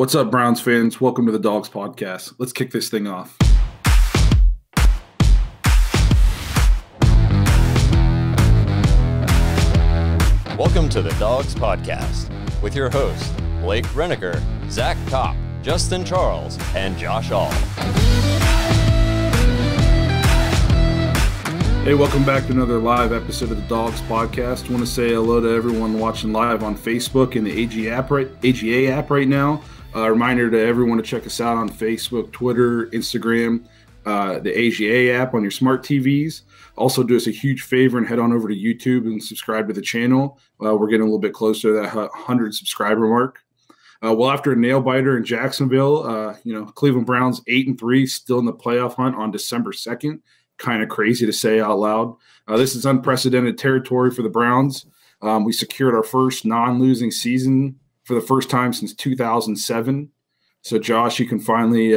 What's up, Browns fans? Welcome to the Dawgs podcast. Let's kick this thing off. Welcome to the Dawgs podcast with your hosts, Blake Renneker, Zach Kopp, Justin Charles, and Josh All. Hey, welcome back to another live episode of the Dawgs podcast. I want to say hello to everyone watching live on Facebook and the AGA app right now. A reminder to everyone to check us out on Facebook, Twitter, Instagram, the AGA app on your smart TVs. Also, do us a huge favor and head on over to YouTube and subscribe to the channel. We're getting a little bit closer to that 100 subscriber mark. Well, after a nail biter in Jacksonville, Cleveland Browns 8-3, still in the playoff hunt on December 2nd. Kind of crazy to say out loud. This is unprecedented territory for the Browns. We secured our first non-losing season for the first time since 2007. So, Josh, you can finally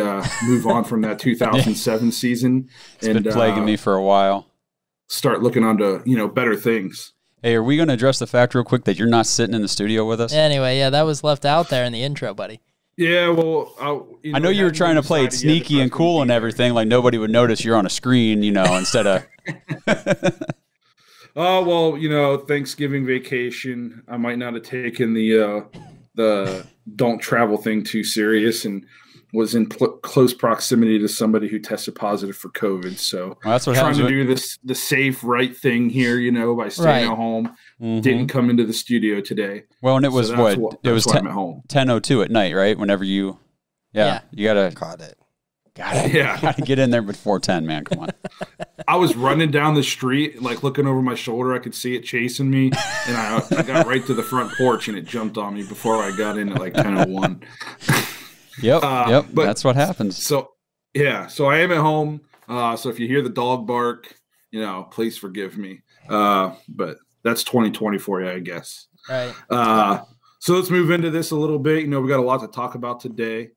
move on from that 2007 season. It's been plaguing me for a while. Start looking onto, better things. Hey, are we going to address the fact real quick that you're not sitting in the studio with us? Anyway, yeah, that was left out there in the intro, buddy. Yeah, well, I know you were trying to play it sneaky and cool and everything, like nobody would notice you're on a screen, instead of. Oh, well, Thanksgiving vacation, I might not have taken the don't travel thing too serious and was in close proximity to somebody who tested positive for COVID. So that's what trying to do the safe, right thing here, by staying at home. Mm-hmm. Didn't come into the studio today. Well, and it was it was 10:02 at night, right? Whenever you gotta caught it. Gotta get in there before 10, man. Come on. I was running down the street, like looking over my shoulder. I could see it chasing me, and I got right to the front porch, and it jumped on me before I got in at like 10:01. Yep. But that's what happens. So I am at home. So if you hear the dog bark, please forgive me. But that's 2020 for you, I guess. Right. So let's move into this a little bit. We got a lot to talk about today.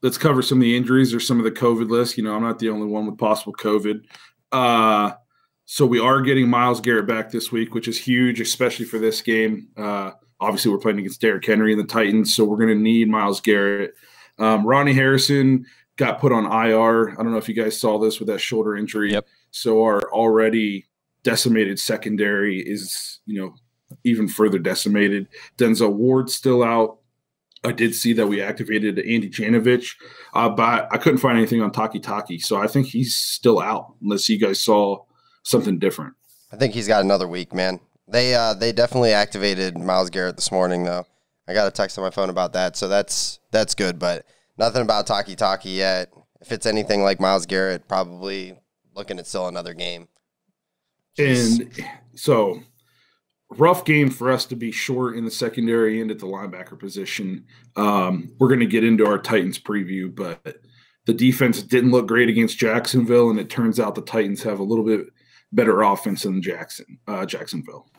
Let's cover some of the injuries or some of the COVID list. I'm not the only one with possible COVID. So we are getting Myles Garrett back this week, which is huge, especially for this game. Obviously, we're playing against Derrick Henry and the Titans, so we're going to need Myles Garrett. Ronnie Harrison got put on IR. I don't know if you guys saw this with that shoulder injury. Yep. So our already decimated secondary is, even further decimated. Denzel Ward's still out. I did see that we activated Andy Janovich, but I couldn't find anything on Taki, so I think he's still out unless you guys saw something different. I think he's got another week, man. They definitely activated Myles Garrett this morning, though. I got a text on my phone about that, so that's good, but nothing about Taki yet. If it's anything like Myles Garrett, probably looking at still another game. And so rough game for us to be short in the secondary and at the linebacker position. We're going to get into our Titans preview, but the defense didn't look great against Jacksonville, and it turns out the Titans have a little bit better offense than Jacksonville.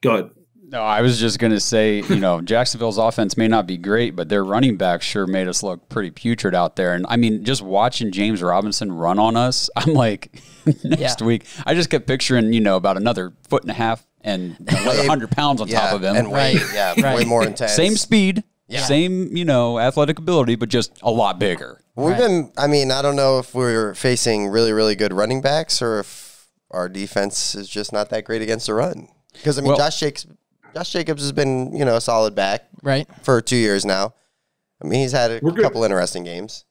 Go ahead. No, I was just going to say, Jacksonville's offense may not be great, but their running back sure made us look pretty putrid out there. And, I mean, just watching James Robinson run on us, I'm like, next week, I just kept picturing, about another 1.5 feet and 100 pounds on top of him. And weight, way more intense. Same speed, same, athletic ability, but just a lot bigger. I don't know if we're facing really, really good running backs or if our defense is just not that great against the run. Because, Josh Jacobs has been, a solid back for 2 years now. He's had a couple interesting games.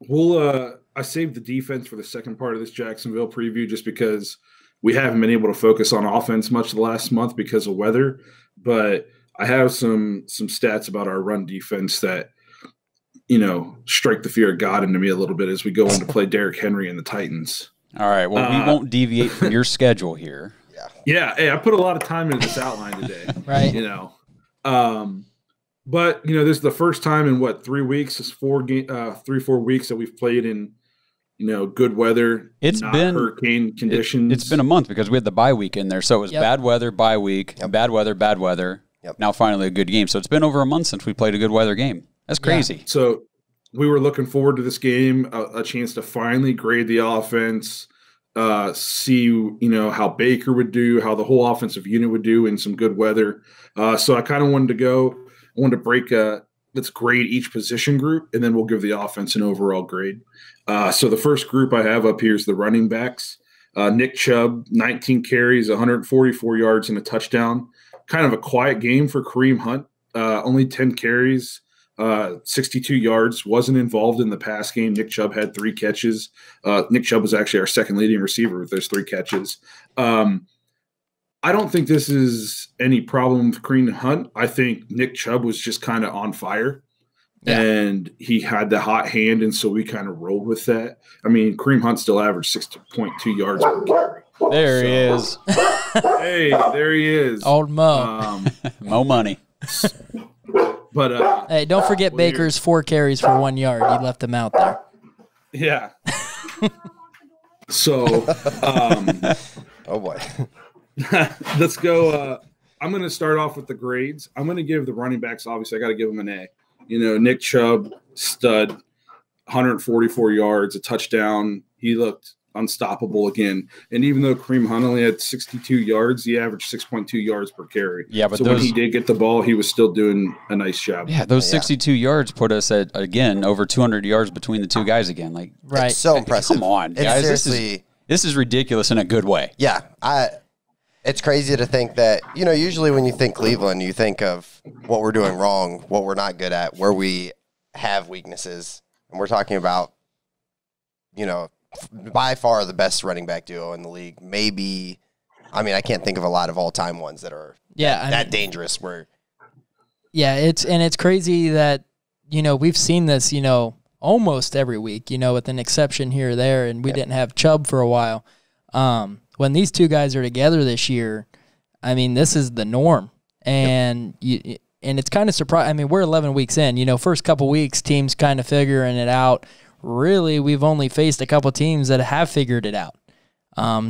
I saved the defense for the second part of this Jacksonville preview just because we haven't been able to focus on offense much the last month because of weather. But I have some stats about our run defense that, strike the fear of God into me a little bit as we go in to play Derrick Henry and the Titans. All right. Well, we won't deviate from your schedule here. Yeah. Hey, I put a lot of time into this outline today. Right. But this is the first time in 3 weeks, 4 weeks that we've played in, good weather. It's been hurricane conditions. It's been a month because we had the bye week in there. So it was bad weather, bye week, bad weather. Yep. Now finally a good game. So it's been over a month since we played a good weather game. That's crazy. Yeah. So we were looking forward to this game, a chance to finally grade the offense, see, how Baker would do, how the whole offensive unit would do in some good weather. So I kind of wanted to go I wanted to let's grade each position group, and then we'll give the offense an overall grade. So the first group I have up here is the running backs. Nick Chubb, 19 carries, 144 yards, and a touchdown. Kind of a quiet game for Kareem Hunt. Only 10 carries, 62 yards. Wasn't involved in the pass game. Nick Chubb had 3 catches. Nick Chubb was actually our second leading receiver with those 3 catches. I don't think this is any problem with Kareem Hunt. I think Nick Chubb was just kind of on fire, and he had the hot hand, and so we kind of rolled with that. I mean, Kareem Hunt still averaged 6.2 yards per carry. There he is. Hey, there he is. Old Mo. Mo money. But hey, don't forget Baker's 4 carries for 1 yard. You left them out there. Yeah. So, Oh boy. let's go. I'm going to start off with the grades. I'm going to give the running backs, obviously, I got to give them an A. You know, Nick Chubb, stud, 144 yards, a touchdown. He looked unstoppable again. And even though Kareem Hunt only had 62 yards, he averaged 6.2 yards per carry. Yeah, but so when he did get the ball, he was still doing a nice job. Yeah, those 62 yards put us at, again, over 200 yards between the two guys again. Like, Right. It's so impressive. Come on, guys. Seriously, This is ridiculous in a good way. yeah. It's crazy to think that, you know, usually when you think Cleveland, you think of what we're doing wrong, what we're not good at, where we have weaknesses. And we're talking about, you know, by far the best running back duo in the league. Maybe, I mean, I can't think of a lot of all-time ones that are that dangerous. Yeah, it's crazy that, you know, we've seen this, you know, almost every week, you know, with an exception here or there, and we didn't have Chubb for a while. When these two guys are together this year, I mean, this is the norm. And and it's kind of surprising. I mean, we're 11 weeks in. You know, first couple weeks, teams kind of figuring it out. Really, we've only faced a couple teams that have figured it out.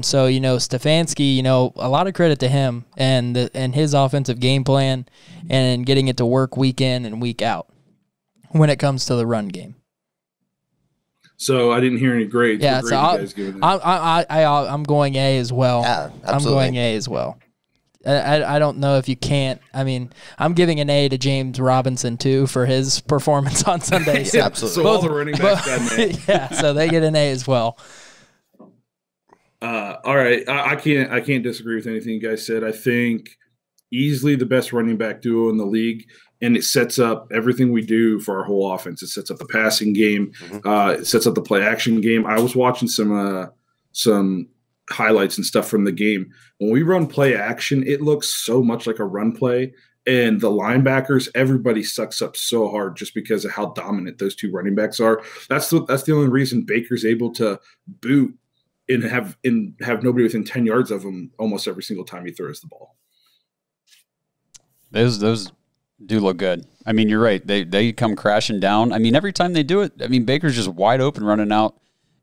So, you know, Stefanski, you know, a lot of credit to him and his offensive game plan and getting it to work week in and week out when it comes to the run game. So I didn't hear any grades. Yeah, so I'm going A as well. Yeah, absolutely. I'm going A as well. I don't know if you can't. I mean, I'm giving an A to James Robinson, too, for his performance on Sunday. So, absolutely. So all the running backs got an A. Yeah, so they get an A as well. All right. I can't disagree with anything you guys said. I think easily the best running back duo in the league, and it sets up everything we do for our whole offense. It sets up the passing game. It sets up the play action game. I was watching some highlights and stuff from the game. When we run play action, it looks so much like a run play. And the linebackers, everybody sucks up so hard just because of how dominant those two running backs are. That's the only reason Baker's able to boot and have nobody within 10 yards of him almost every single time he throws the ball. Those do look good. I mean, you're right. They come crashing down. I mean, every time they do it, I mean, Baker's just wide open running out,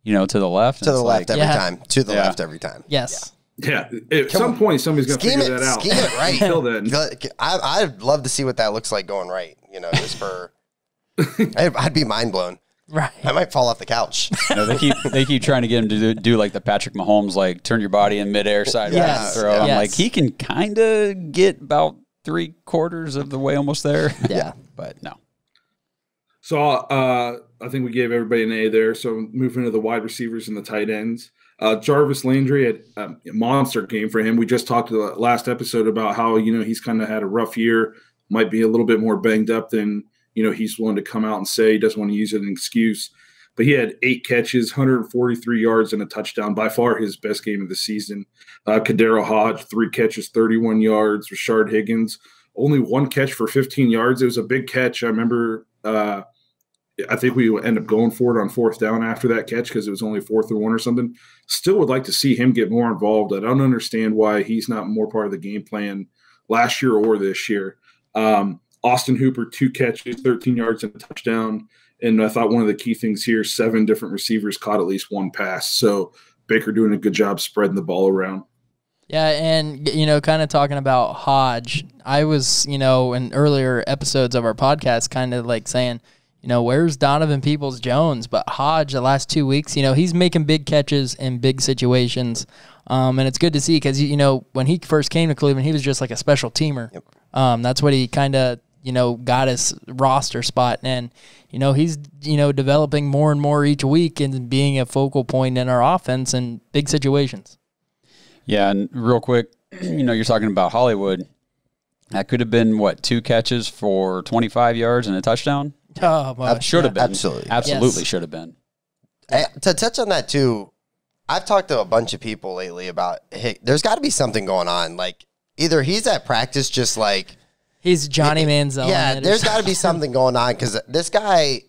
you know, to the left. To the left every time. To the left every time. Yes. Yeah. At some point, somebody's going to figure that out. Scheme it right. Until then. I'd love to see what that looks like going right, you know, just for – I'd be mind blown. Right. I might fall off the couch. You know, they keep trying to get him to do like the Patrick Mahomes, like turn your body in midair sideways and throw. I'm like, he can kind of get about 3/4 of the way almost there. Yeah. But no. So I think we gave everybody an A there. So moving to the wide receivers and the tight ends. Jarvis Landry had a monster game for him. We just talked to the last episode about how, you know, he's kind of had a rough year, might be a little bit more banged up than, you know, he's willing to come out and say. He doesn't want to use it as an excuse. But he had 8 catches, 143 yards, and a touchdown, by far his best game of the season. Kadero Hodge, 3 catches, 31 yards. Rashard Higgins, only 1 catch for 15 yards. It was a big catch. I remember I think we would end up going for it on 4th down after that catch because it was only 4th and 1 or something. Still would like to see him get more involved. I don't understand why he's not more part of the game plan last year or this year. Austin Hooper, 2 catches, 13 yards, and a touchdown. And I thought one of the key things here, 7 different receivers caught at least 1 pass. So Baker doing a good job spreading the ball around. Yeah, and, you know, kind of talking about Hodge, I was, you know, in earlier episodes of our podcast kind of like saying, you know, where's Donovan Peoples-Jones? But Hodge, the last 2 weeks, you know, he's making big catches in big situations. And it's good to see because, you know, when he first came to Cleveland, he was just like a special teamer. Yep. That's what he kind of got his roster spot. And, he's, developing more and more each week and being a focal point in our offense in big situations. Yeah, and real quick, you're talking about Hollywood. That could have been, 2 catches for 25 yards and a touchdown? Oh, should have been. Absolutely. Absolutely should have been. To touch on that, too, I've talked to a bunch of people lately about, hey, there's got to be something going on. Like, either he's at practice just like... He's Johnny Manziel. Yeah, there's got to be something going on because this guy,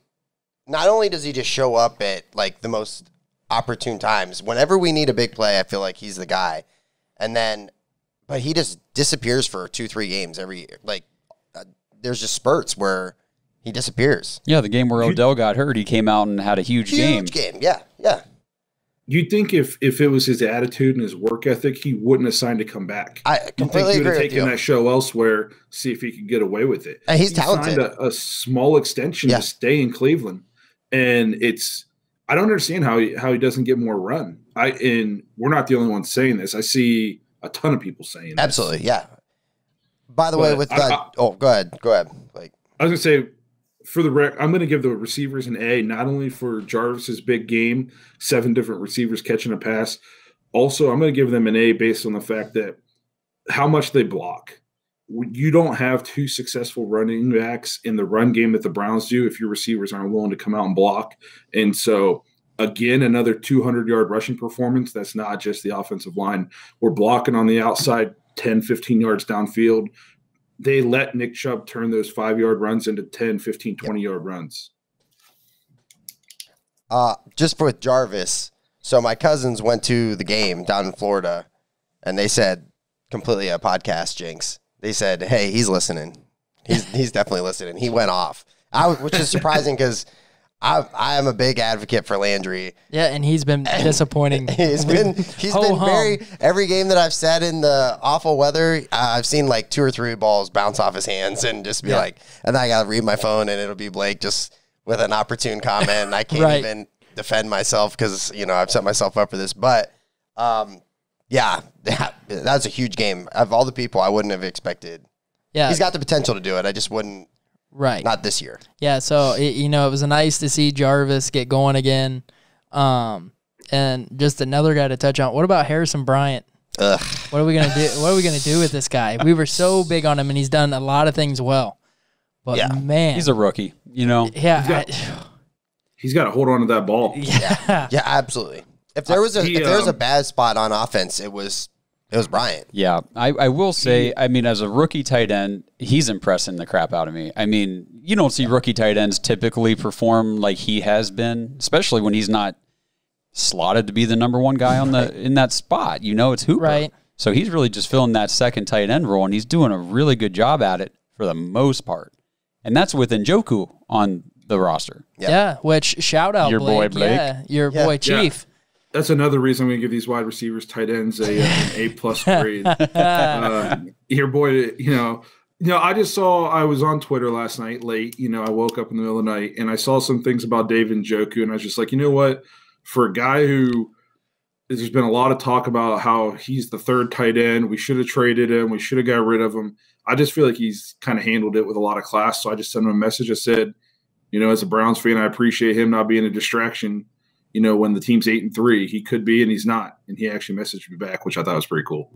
not only does he just show up at, like, the most opportune times, whenever we need a big play, I feel like he's the guy. And then... But he just disappears for 2-3 games every year. Like, there's just spurts where he disappears. Yeah, the game where Odell got hurt, he came out and had a huge game. Huge game, yeah. You'd think if it was his attitude and his work ethic, he wouldn't have signed to come back. I completely agree with you. He would have taken that show elsewhere, see if he could get away with it. And he's talented. He signed a small extension to stay in Cleveland. And I don't understand how he doesn't get more run. And we're not the only ones saying this. I see a ton of people saying absolutely, this. Yeah. By the way, with that, go ahead. Like, I was gonna say, for the I'm gonna give the receivers an A, not only for Jarvis's big game, 7 different receivers catching a pass. Also, I'm gonna give them an A based on the fact that how much they block. You don't have 2 successful running backs in the run game that the Browns do if your receivers aren't willing to come out and block. And so, again, another 200-yard rushing performance. That's not just the offensive line. We're blocking on the outside 10, 15 yards downfield. They let Nick Chubb turn those 5-yard runs into 10, 15, 20-yard runs. Just with Jarvis, so my cousins went to the game down in Florida, and they said, completely a podcast jinx, they said, hey, he's listening. He's definitely listening. He went off, which is surprising because – I am a big advocate for Landry. Yeah, and he's been disappointing. He's been every game that I've sat in the awful weather, I've seen like 2 or 3 balls bounce off his hands and just be like, and then I got to read my phone and it'll be Blake just with an opportune comment and I can't even defend myself because, I've set myself up for this. But, that's a huge game. Of all the people, I wouldn't have expected. Yeah. He's got the potential to do it. I just wouldn't. Right. Not this year. Yeah, so, it was nice to see Jarvis get going again. And just another guy to touch on. What about Harrison Bryant? Ugh. What are we going to do? What are we going to do with this guy? We were so big on him, and he's done a lot of things well. But, man. He's a rookie, Yeah. He's got to hold on to that ball. Yeah. Yeah, absolutely. If there was a bad spot on offense, it was Bryant. Yeah, I will say, as a rookie tight end, he's impressing the crap out of me. You don't see rookie tight ends typically perform like he has been, especially when he's not slotted to be the number 1 guy in that spot. It's Hooper. Right. So he's really just filling that second tight end role, and he's doing a really good job at it for the most part. And that's with Njoku on the roster. Yep. Yeah, which shout out your Blake. Boy Blake. Yeah, your boy Chief. Yeah. That's another reason I'm going to give these wide receivers, tight ends, an A+ grade. Your boy, I just saw, I was on Twitter last night late. I woke up in the middle of the night and I saw some things about David Njoku, and I was just like, you know what? For a guy who there's been a lot of talk about how he's the 3rd tight end, we should have traded him, we should have got rid of him. I just feel like he's kind of handled it with a lot of class. So I just sent him a message. I said, as a Browns fan, I appreciate him not being a distraction. When the team's 8-3, he could be, and he's not. And he actually messaged me back, which I thought was pretty cool.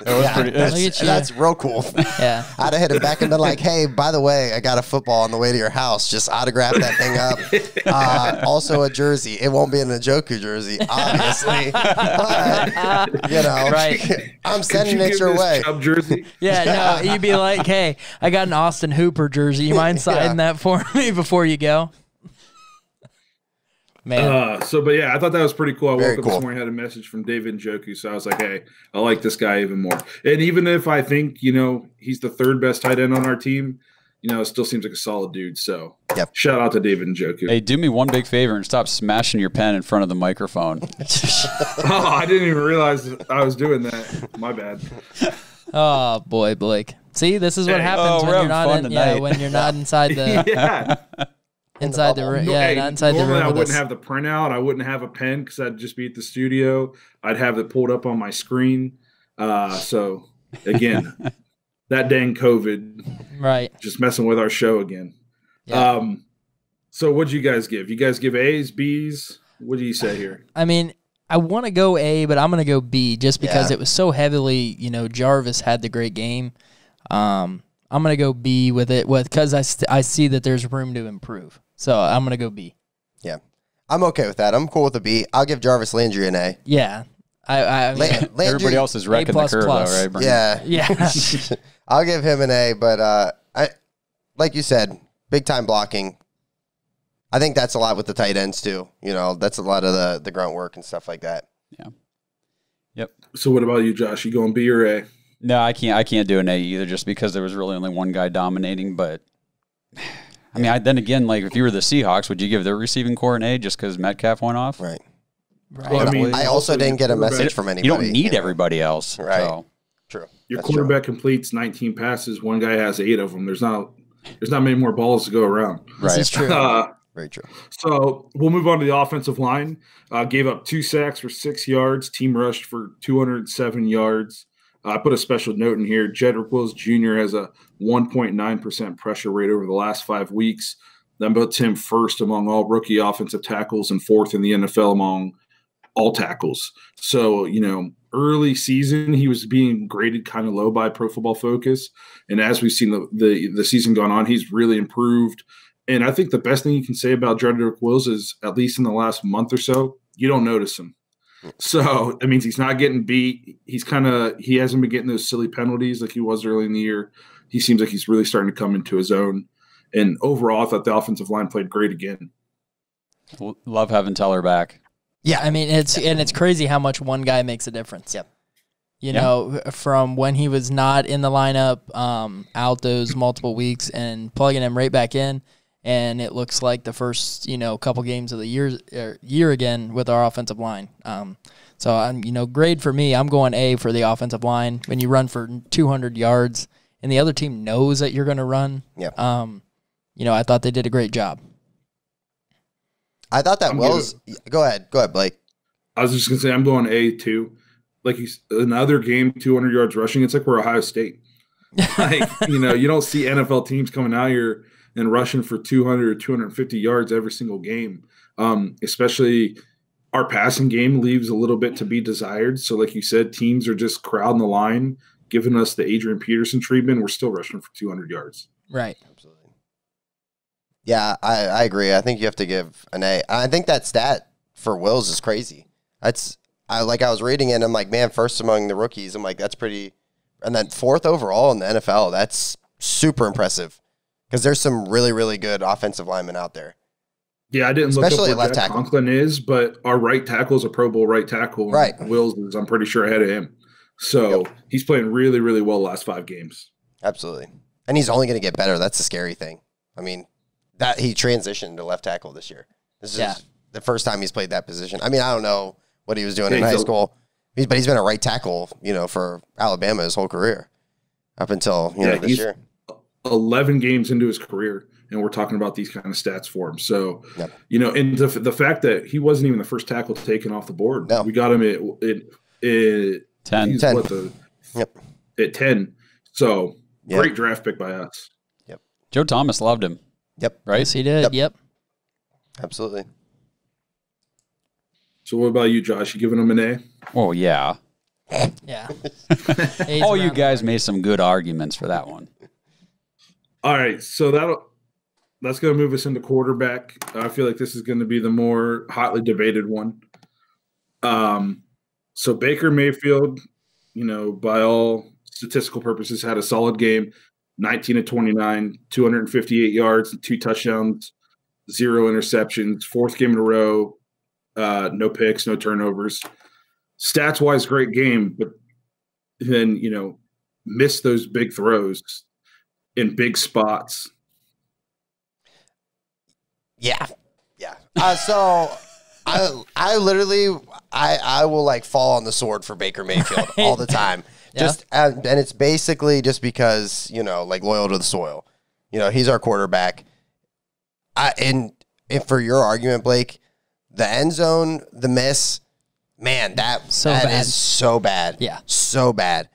That's real cool. Yeah. I'd have hit him back and been like, hey, by the way, I got a football on the way to your house. Just autograph that thing up. Also a jersey. It won't be an Njoku jersey, obviously. But, right. I'm sending it your way. Chubb jersey? Yeah, no, you'd be like, hey, I got an Austin Hooper jersey. You mind signing that for me before you go? Man. I thought that was pretty cool. I woke up this morning, had a message from David Njoku, so I was like, hey, I like this guy even more. And even if I think, he's the 3rd best tight end on our team, it still seems like a solid dude. So shout out to David Njoku. Hey, do me one big favor and stop smashing your pen in front of the microphone. I didn't even realize I was doing that. My bad. Oh, boy, Blake. See, this is what happens when you're not inside the inside the room. Yeah, not inside the room. Normally I wouldn't have the printout. I wouldn't have a pen because I'd just be at the studio. I'd have it pulled up on my screen. So again, that dang COVID. Right. Just messing with our show again. Yeah. So what'd you guys give? You guys give A's, B's? What do you say here? I mean, I want to go A, but I'm going to go B just because it was so heavily, Jarvis had the great game. I'm going to go B with it because I see that there's room to improve. So I'm going to go B. Yeah. I'm okay with that. I'm cool with a B. I'll give Jarvis Landry an A. Yeah. I mean, Landry, everybody else is wrecking the curve, though, right, Brandon? Yeah. Yeah. I'll give him an A, but like you said, big time blocking. I think that's a lot with the tight ends too. That's a lot of the grunt work and stuff like that. Yeah. Yep. So what about you, Josh? You going B or A? No, I can't do an A either, just because there was really only one guy dominating. But I mean, then again, like if you were the Seahawks, would you give their receiving core an A just because Metcalf went off? Right. Well, I mean, I also didn't get a message from anybody. You don't need everybody else, right? So. True. Your quarterback completes 19 passes. One guy has 8 of them. There's not many more balls to go around. This is true. Very true. So we'll move on to the offensive line. Gave up 2 sacks for 6 yards. Team rushed for 207 yards. I put a special note in here. Jedrick Wills Jr. has a 1.9% pressure rate over the last 5 weeks. That puts him first among all rookie offensive tackles and 4th in the NFL among all tackles. So, early season, he was being graded kind of low by Pro Football Focus. And as we've seen the season gone on, he's really improved. And I think the best thing you can say about Jedrick Wills is, at least in the last month or so, you don't notice him. So that means he's not getting beat. He hasn't been getting those silly penalties like he was early in the year. He seems like he's really starting to come into his own. And overall, I thought the offensive line played great again. Love having Teller back. Yeah, I mean, it's crazy how much one guy makes a difference. Yep. From when he was not in the lineup, out those multiple weeks, and plugging him right back in, and it looks like the first couple games of the year again with our offensive line. So I'm grade for me, I'm going A for the offensive line. When you run for 200 yards and the other team knows that you're going to run, I thought they did a great job. I thought that Wells. Go ahead, Blake. I was just gonna say I'm going A too. Like another game, 200 yards rushing. It's like we're Ohio State. Like you don't see NFL teams coming out here and rushing for 200 or 250 yards every single game. Especially our passing game leaves a little bit to be desired. So, like you said, teams are just crowding the line, giving us the Adrian Peterson treatment. We're still rushing for 200 yards. Right. Absolutely. Yeah, I agree. I think you have to give an A. I think that stat for Wills is crazy. I was reading it, and I'm like, man, first among the rookies. I'm like, that's pretty. And then 4th overall in the NFL. That's super impressive because there's some really, really good offensive linemen out there. Yeah, I didn't especially look up left what tackle. Conklin is, but our right tackle is a Pro Bowl right tackle. Right. Wills is, I'm pretty sure, ahead of him. So he's playing really, really well the last 5 games. Absolutely. And he's only going to get better. That's the scary thing. I mean, that he transitioned to left tackle this year. This is the first time he's played that position. I mean, I don't know what he was doing in high school, but he's been a right tackle, for Alabama his whole career up until this year. 11 games into his career, and we're talking about these kind of stats for him. So, and the fact that he wasn't even the first tackle taken off the board. No. We got him at 10. 10. At 10. So, great draft pick by us. Yep. Joe Thomas loved him. Yep. Right? Yes, he did. Yep. Absolutely. So what about you, Josh? You giving him an A? Oh, yeah. Yeah. All you guys made some good arguments for that one. All right. So that's going to move us into quarterback. I feel like this is going to be the more hotly debated one. So Baker Mayfield, by all statistical purposes, had a solid game. 19 of 29, 258 yards, and 2 touchdowns, 0 interceptions, 4th game in a row, no picks, no turnovers. Stats-wise, great game, but then, missed those big throws in big spots. Yeah. So I literally I will fall on the sword for Baker Mayfield all the time. And it's basically just because, loyal to the soil. He's our quarterback. And for your argument, Blake, the end zone, the miss, man, that is so bad. Yeah. So bad.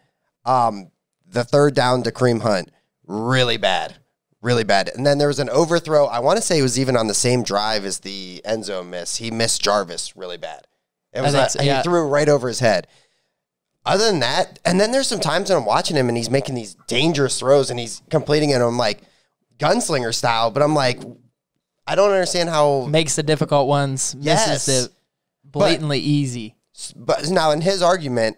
the third down to Kareem Hunt, really bad. Really bad. And then there was an overthrow. I want to say it was even on the same drive as the end zone miss. He missed Jarvis really bad. It was he threw right over his head. Other than that, and then there's some times when I'm watching him and he's making these dangerous throws and he's completing it. I'm like gunslinger style, but I'm like, I don't understand how makes the difficult ones misses the blatantly easy. But now in his argument,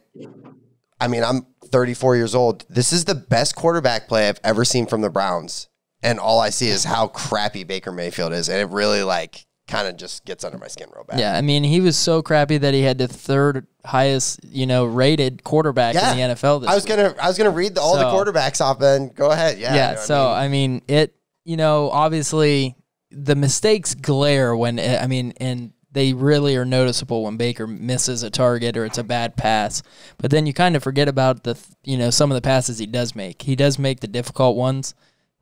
I mean, I'm 34 years old. This is the best quarterback play I've ever seen from the Browns. And all I see is how crappy Baker Mayfield is. And it really kind of just gets under my skin real bad. Yeah, I mean, he was so crappy that he had the third highest, rated quarterback in the NFL this week. I was gonna read all the quarterbacks off and go ahead. Yeah. I mean, it, obviously the mistakes glare when and they really are noticeable when Baker misses a target or it's a bad pass. But then you kind of forget about some of the passes he does make. He does make the difficult ones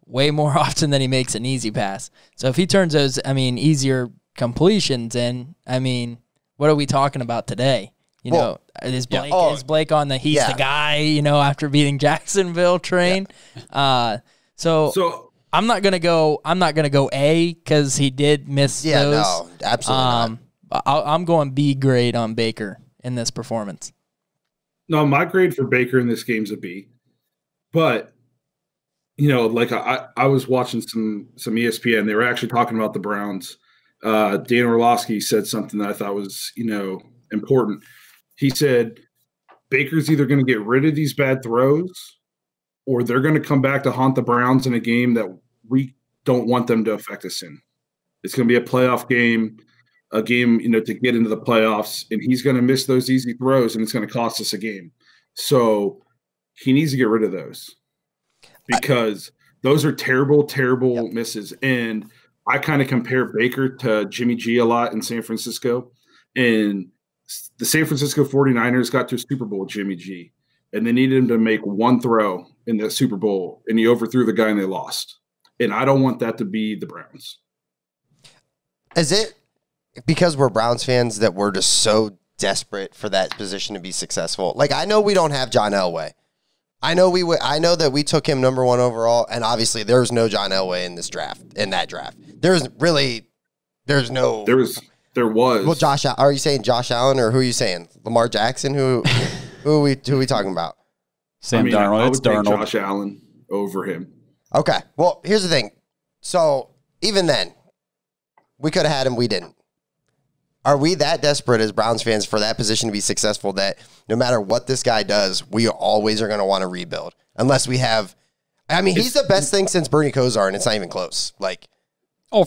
way more often than he makes an easy pass. So if he turns those, easier completions in, what are we talking about today? Is Blake on the he's the guy, after beating Jacksonville train? Yeah. So I'm not gonna go A because he did miss those. No, absolutely not. I'm going B grade on Baker in this performance. No, my grade for Baker in this game is a B. But I was watching some ESPN. They were actually talking about the Browns. Dan Orlovsky said something that I thought was, important. He said, Baker's either going to get rid of these bad throws or they're going to come back to haunt the Browns in a game that we don't want them to affect us in. It's going to be a playoff game, a game, to get into the playoffs, and he's going to miss those easy throws, and it's going to cost us a game. So he needs to get rid of those. Because those are terrible, terrible misses. And I kind of compare Baker to Jimmy G a lot in San Francisco. And the San Francisco 49ers got to a Super Bowl with Jimmy G. And they needed him to make one throw in the Super Bowl. And he overthrew the guy and they lost. And I don't want that to be the Browns. Is it because we're Browns fans that we're just so desperate for that position to be successful? I know we don't have John Elway. I know that we took him number 1 overall, and obviously there's no John Elway in that draft. There was. Well, are you saying Josh Allen, or who are you saying? Lamar Jackson? Who are we talking about? Sam Darnold. I would take Josh Allen over him. Okay. Well, here's the thing. So even then, we could have had him. We didn't. Are we that desperate as Browns fans for that position to be successful that no matter what this guy does, we always are going to want to rebuild? Unless we have – he's the best thing since Bernie Kosar, and it's not even close.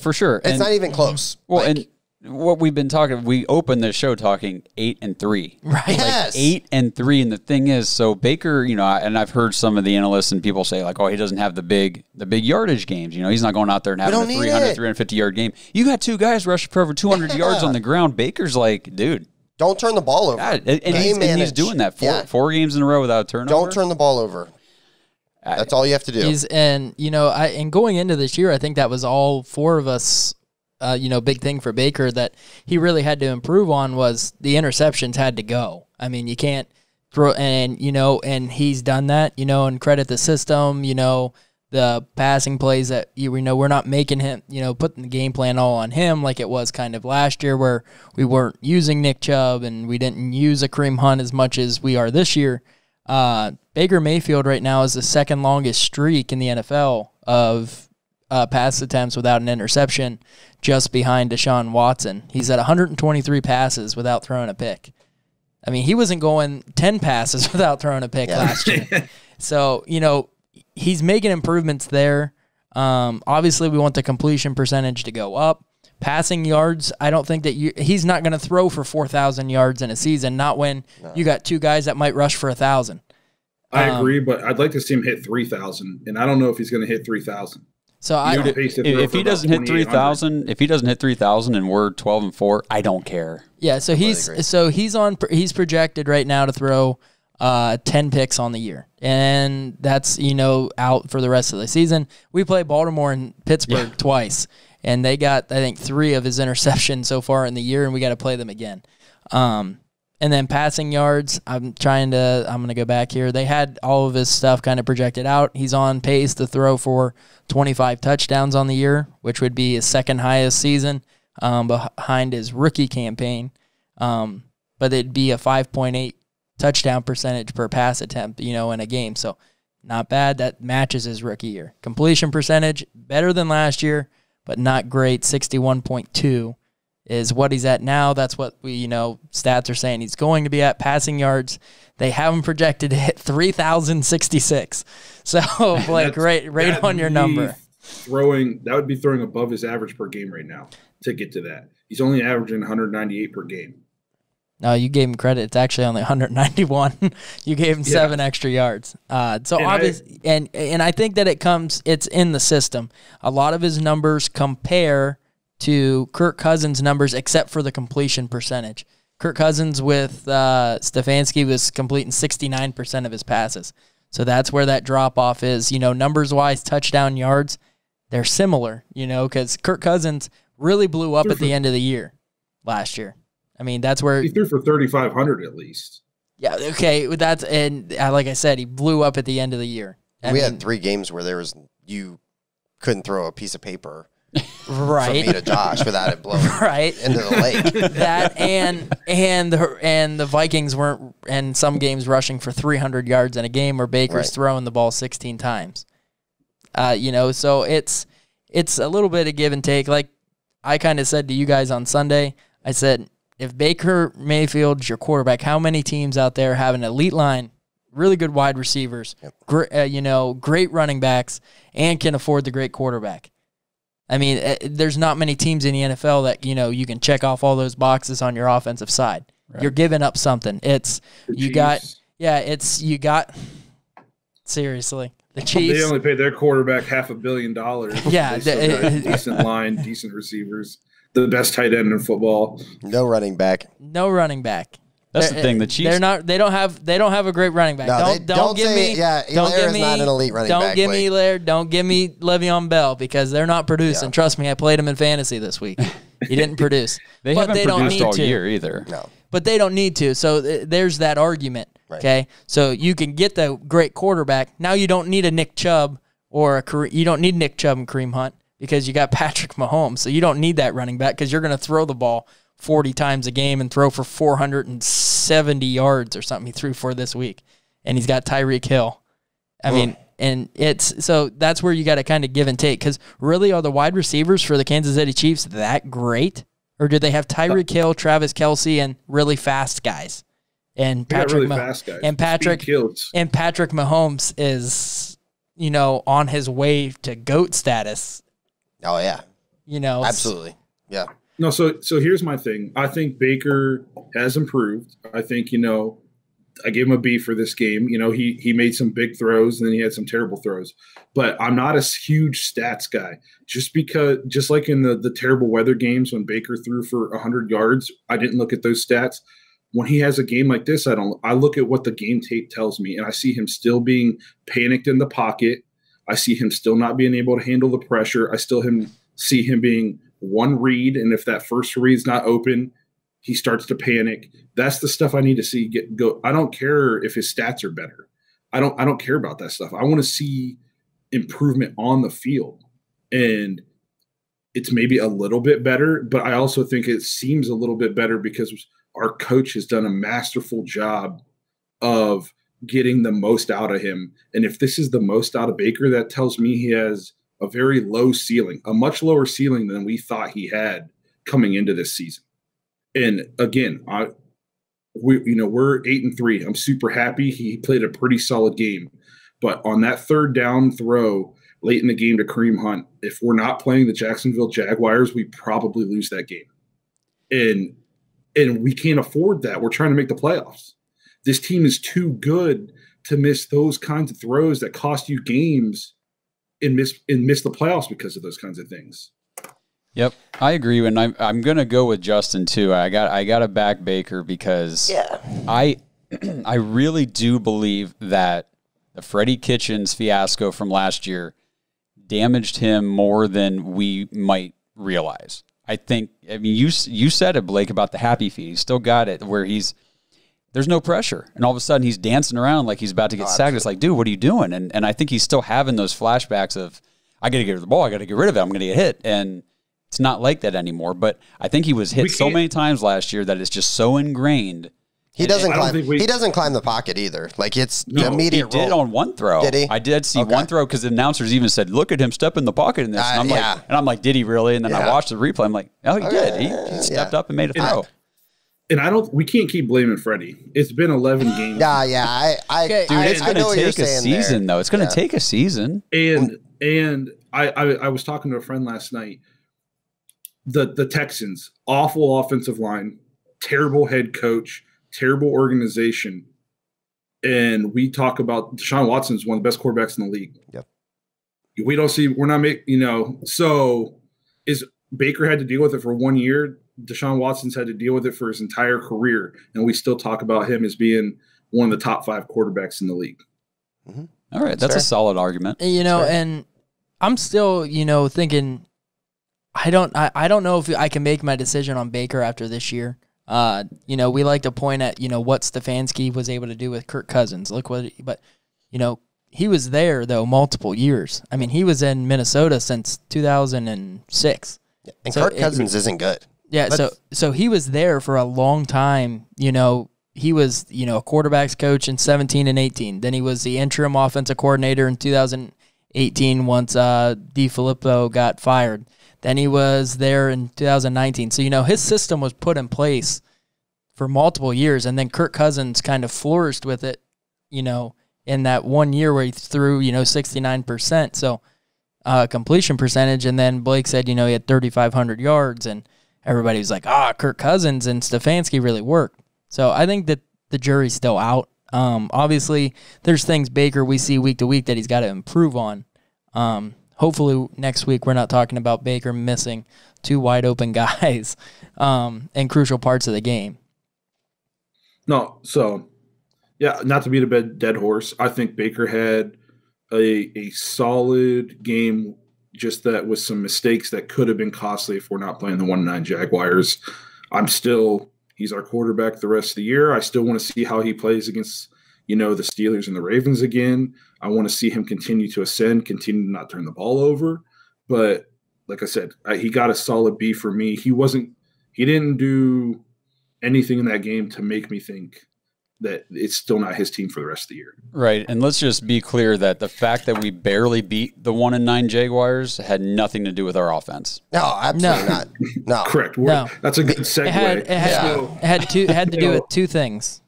For sure. It's not even close. Well, and what we've been talking – we opened the show talking 8-3. Right. Yes. 8-3, and the thing is, so Baker, and I've heard some of the analysts and people say, he doesn't have the big yardage games. He's not going out there and having a 300, 350-yard game. You got two guys rushing for over 200 yards on the ground. Baker's dude. Don't turn the ball over. And he's doing that 4 games in a row without a turnover. Don't turn the ball over. That's all you have to do. And going into this year, I think that was all 4 of us, big thing for Baker that he really had to improve on was the interceptions had to go. You can't throw, and he's done that, and credit the system, the passing plays that, we're not making him, putting the game plan all on him like it was kind of last year where we weren't using Nick Chubb and we didn't use a Kareem Hunt as much as we are this year. Baker Mayfield right now is the second longest streak in the NFL of pass attempts without an interception, just behind Deshaun Watson. He's at 123 passes without throwing a pick. He wasn't going 10 passes without throwing a pick last year. So, he's making improvements there. Obviously, we want the completion percentage to go up. Passing yards, I don't think that he's not going to throw for 4,000 yards in a season, not when you got 2 guys that might rush for 1,000. I agree, but I'd like to see him hit 3,000, and I don't know if he's going to hit 3,000. So if he doesn't hit 3,000, and we're 12-4, I don't care. Yeah, so he's projected right now to throw 10 picks on the year, and that's out for the rest of the season. We play Baltimore and Pittsburgh twice, and they got I think 3 of his interceptions so far in the year, and we got to play them again. And then passing yards, I'm going to go back here. They had all of his stuff kind of projected out. He's on pace to throw for 25 touchdowns on the year, which would be his second highest season behind his rookie campaign. But it'd be a 5.8 touchdown percentage per pass attempt, in a game. So not bad. That matches his rookie year. Completion percentage, better than last year, but not great. 61.2 is what he's at now. That's what we, stats are saying he's going to be at. Passing yards, they have him projected to hit 3,066. So, Blake, right on your number. That would be throwing above his average per game right now to get to that. He's only averaging 198 per game. No, you gave him credit. It's actually only 191. You gave him 7 extra yards. Obviously, and I think that it's in the system. A lot of his numbers compare to Kirk Cousins' numbers, except for the completion percentage. Kirk Cousins with Stefanski was completing 69% of his passes. So that's where that drop-off is. Numbers-wise, touchdown yards, they're similar, because Kirk Cousins really blew up at the end of the year last year. I mean, that's where he threw for 3,500 at least. Yeah, okay, and like I said, he blew up at the end of the year. We had 3 games where you couldn't throw a piece of paper right from me to Josh without it blowing into the lake. That and the Vikings weren't in some games rushing for 300 yards in a game where Baker's throwing the ball 16 times. So it's a little bit of give and take. Like I kind of said to you guys on Sunday, I said, if Baker Mayfield's your quarterback, how many teams out there have an elite line, really good wide receivers, great running backs, and can afford the great quarterback? I mean, there's not many teams in the NFL that, you can check off all those boxes on your offensive side. Right. You're giving up something. Seriously. The Chiefs. They only paid their quarterback $500 million. Yeah. They still got a decent line, decent receivers, the best tight end in football. No running back. That's the thing. The Chiefs. They don't have a great running back. No, don't give me. Yeah, Hilaire is not an elite running back. Don't give me Hilaire. Don't give me Le'Veon Bell because they're not producing. Yeah. Trust me, I played him in fantasy this week. He didn't produce. They haven't produced all year either. No, but they don't need to. So there's that argument. Right. Okay, so you can get the great quarterback. Now you don't need a Nick Chubb you don't need Nick Chubb and Kareem Hunt because you got Patrick Mahomes. So you don't need that running back because you're going to throw the ball 40 times a game and throw for 470 yards or something he threw for this week. And he's got Tyreek Hill. I mean, and so that's where you got to kind of give and take because really are the wide receivers for the Kansas City Chiefs that great? Or do they have Tyreek Hill, Travis Kelce, and really fast guys? And Patrick Patrick Mahomes is, on his way to GOAT status. Oh yeah. Absolutely. Yeah. No, so here's my thing. I think Baker has improved. I think, I gave him a B for this game. He made some big throws and then he had some terrible throws. But I'm not a huge stats guy. Just like in the terrible weather games when Baker threw for 100 yards, I didn't look at those stats. When he has a game like this, I look at what the game tape tells me, and I see him still being panicked in the pocket. I see him still not being able to handle the pressure. I still see him being one read, and if that first read's not open, he starts to panic. That's the stuff I need to see go. I don't care if his stats are better. I don't care about that stuff. I want to see improvement on the field, and it's maybe a little bit better, but I also think it seems a little bit better because our coach has done a masterful job of getting the most out of him. And if this is the most out of Baker, that tells me he has a very low ceiling, a much lower ceiling than we thought he had coming into this season. And again, we're 8-3. I'm super happy. He played a pretty solid game, but on that third down throw late in the game to Kareem Hunt, if we're not playing the Jacksonville Jaguars, we probably lose that game. And we can't afford that. We're trying to make the playoffs. This team is too good to miss those kinds of throws that cost you games and miss the playoffs because of those kinds of things. Yep, I agree, and I'm gonna go with Justin too. I got to back Baker because I really do believe that the Freddie Kitchens fiasco from last year damaged him more than we might realize. I mean, you said it, Blake, about the happy feet. He's still got it where he's there's no pressure. And all of a sudden he's dancing around like he's about to get sacked. It's like, dude, what are you doing? And I think he's still having those flashbacks of, I got to get rid of the ball. I got to get rid of it. I'm going to get hit. And it's not like that anymore. But I think he was hit so many times last year that it's just so ingrained. He doesn't climb the pocket either. Like it's immediate. He did on one throw. Did he? I did see one throw because the announcers even said, "Look at him step in the pocket in this." And I'm like, did he really? And then I watched the replay. I'm like, oh, he did. He stepped up and made a throw. And we can't keep blaming Freddie. It's been 11 games. Dude, it's going to take a season, though. It's going to take a season. And I was talking to a friend last night. The Texans, awful offensive line, terrible head coach, terrible organization, and we talk about Deshaun Watson's one of the best quarterbacks in the league. Yep. We're not making, so is Baker had to deal with it for 1 year. Deshaun Watson's had to deal with it for his entire career, and we still talk about him as being one of the top 5 quarterbacks in the league. Mm-hmm. All right, that's a solid argument. And I'm still, thinking I don't know if I can make my decision on Baker after this year. We like to point at, what Stefanski was able to do with Kirk Cousins. But he was there though multiple years. I mean, he was in Minnesota since 2006. And Kirk Cousins isn't good. Yeah, so he was there for a long time. He was, a quarterback's coach in 17 and 18. Then he was the interim offensive coordinator in 2018 once DeFilippo got fired. Then he was there in 2019. So, his system was put in place for multiple years, and then Kirk Cousins kind of flourished with it, in that 1 year where he threw, 69%. So, completion percentage, and then Blake said, he had 3,500 yards, and everybody was like, Kirk Cousins and Stefanski really worked. So, I think that the jury's still out. Obviously, there's things Baker we see week to week that he's got to improve on. Hopefully next week we're not talking about Baker missing 2 wide open guys in crucial parts of the game. No, so not to beat a dead horse. I think Baker had a solid game, just that with some mistakes that could have been costly if we're not playing the 1-9 Jaguars. He's our quarterback the rest of the year. I still want to see how he plays against the Steelers and the Ravens again. I want to see him continue to ascend, continue to not turn the ball over. But like I said, he got a solid B for me. He didn't do anything in that game to make me think that it's still not his team for the rest of the year. Right. And let's just be clear that the fact that we barely beat the 1-9 Jaguars had nothing to do with our offense. No, absolutely not. No. Correct. That's a good segue. It had to do with 2 things.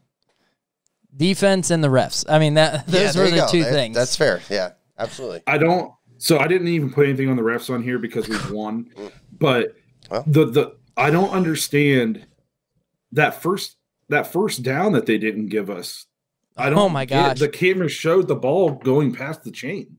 Defense and the refs. I mean, those were the 2 things. That's fair. Yeah, absolutely. I didn't even put anything on the refs on here because we've won. But I don't understand that first down that they didn't give us. Oh my gosh! The camera showed the ball going past the chain.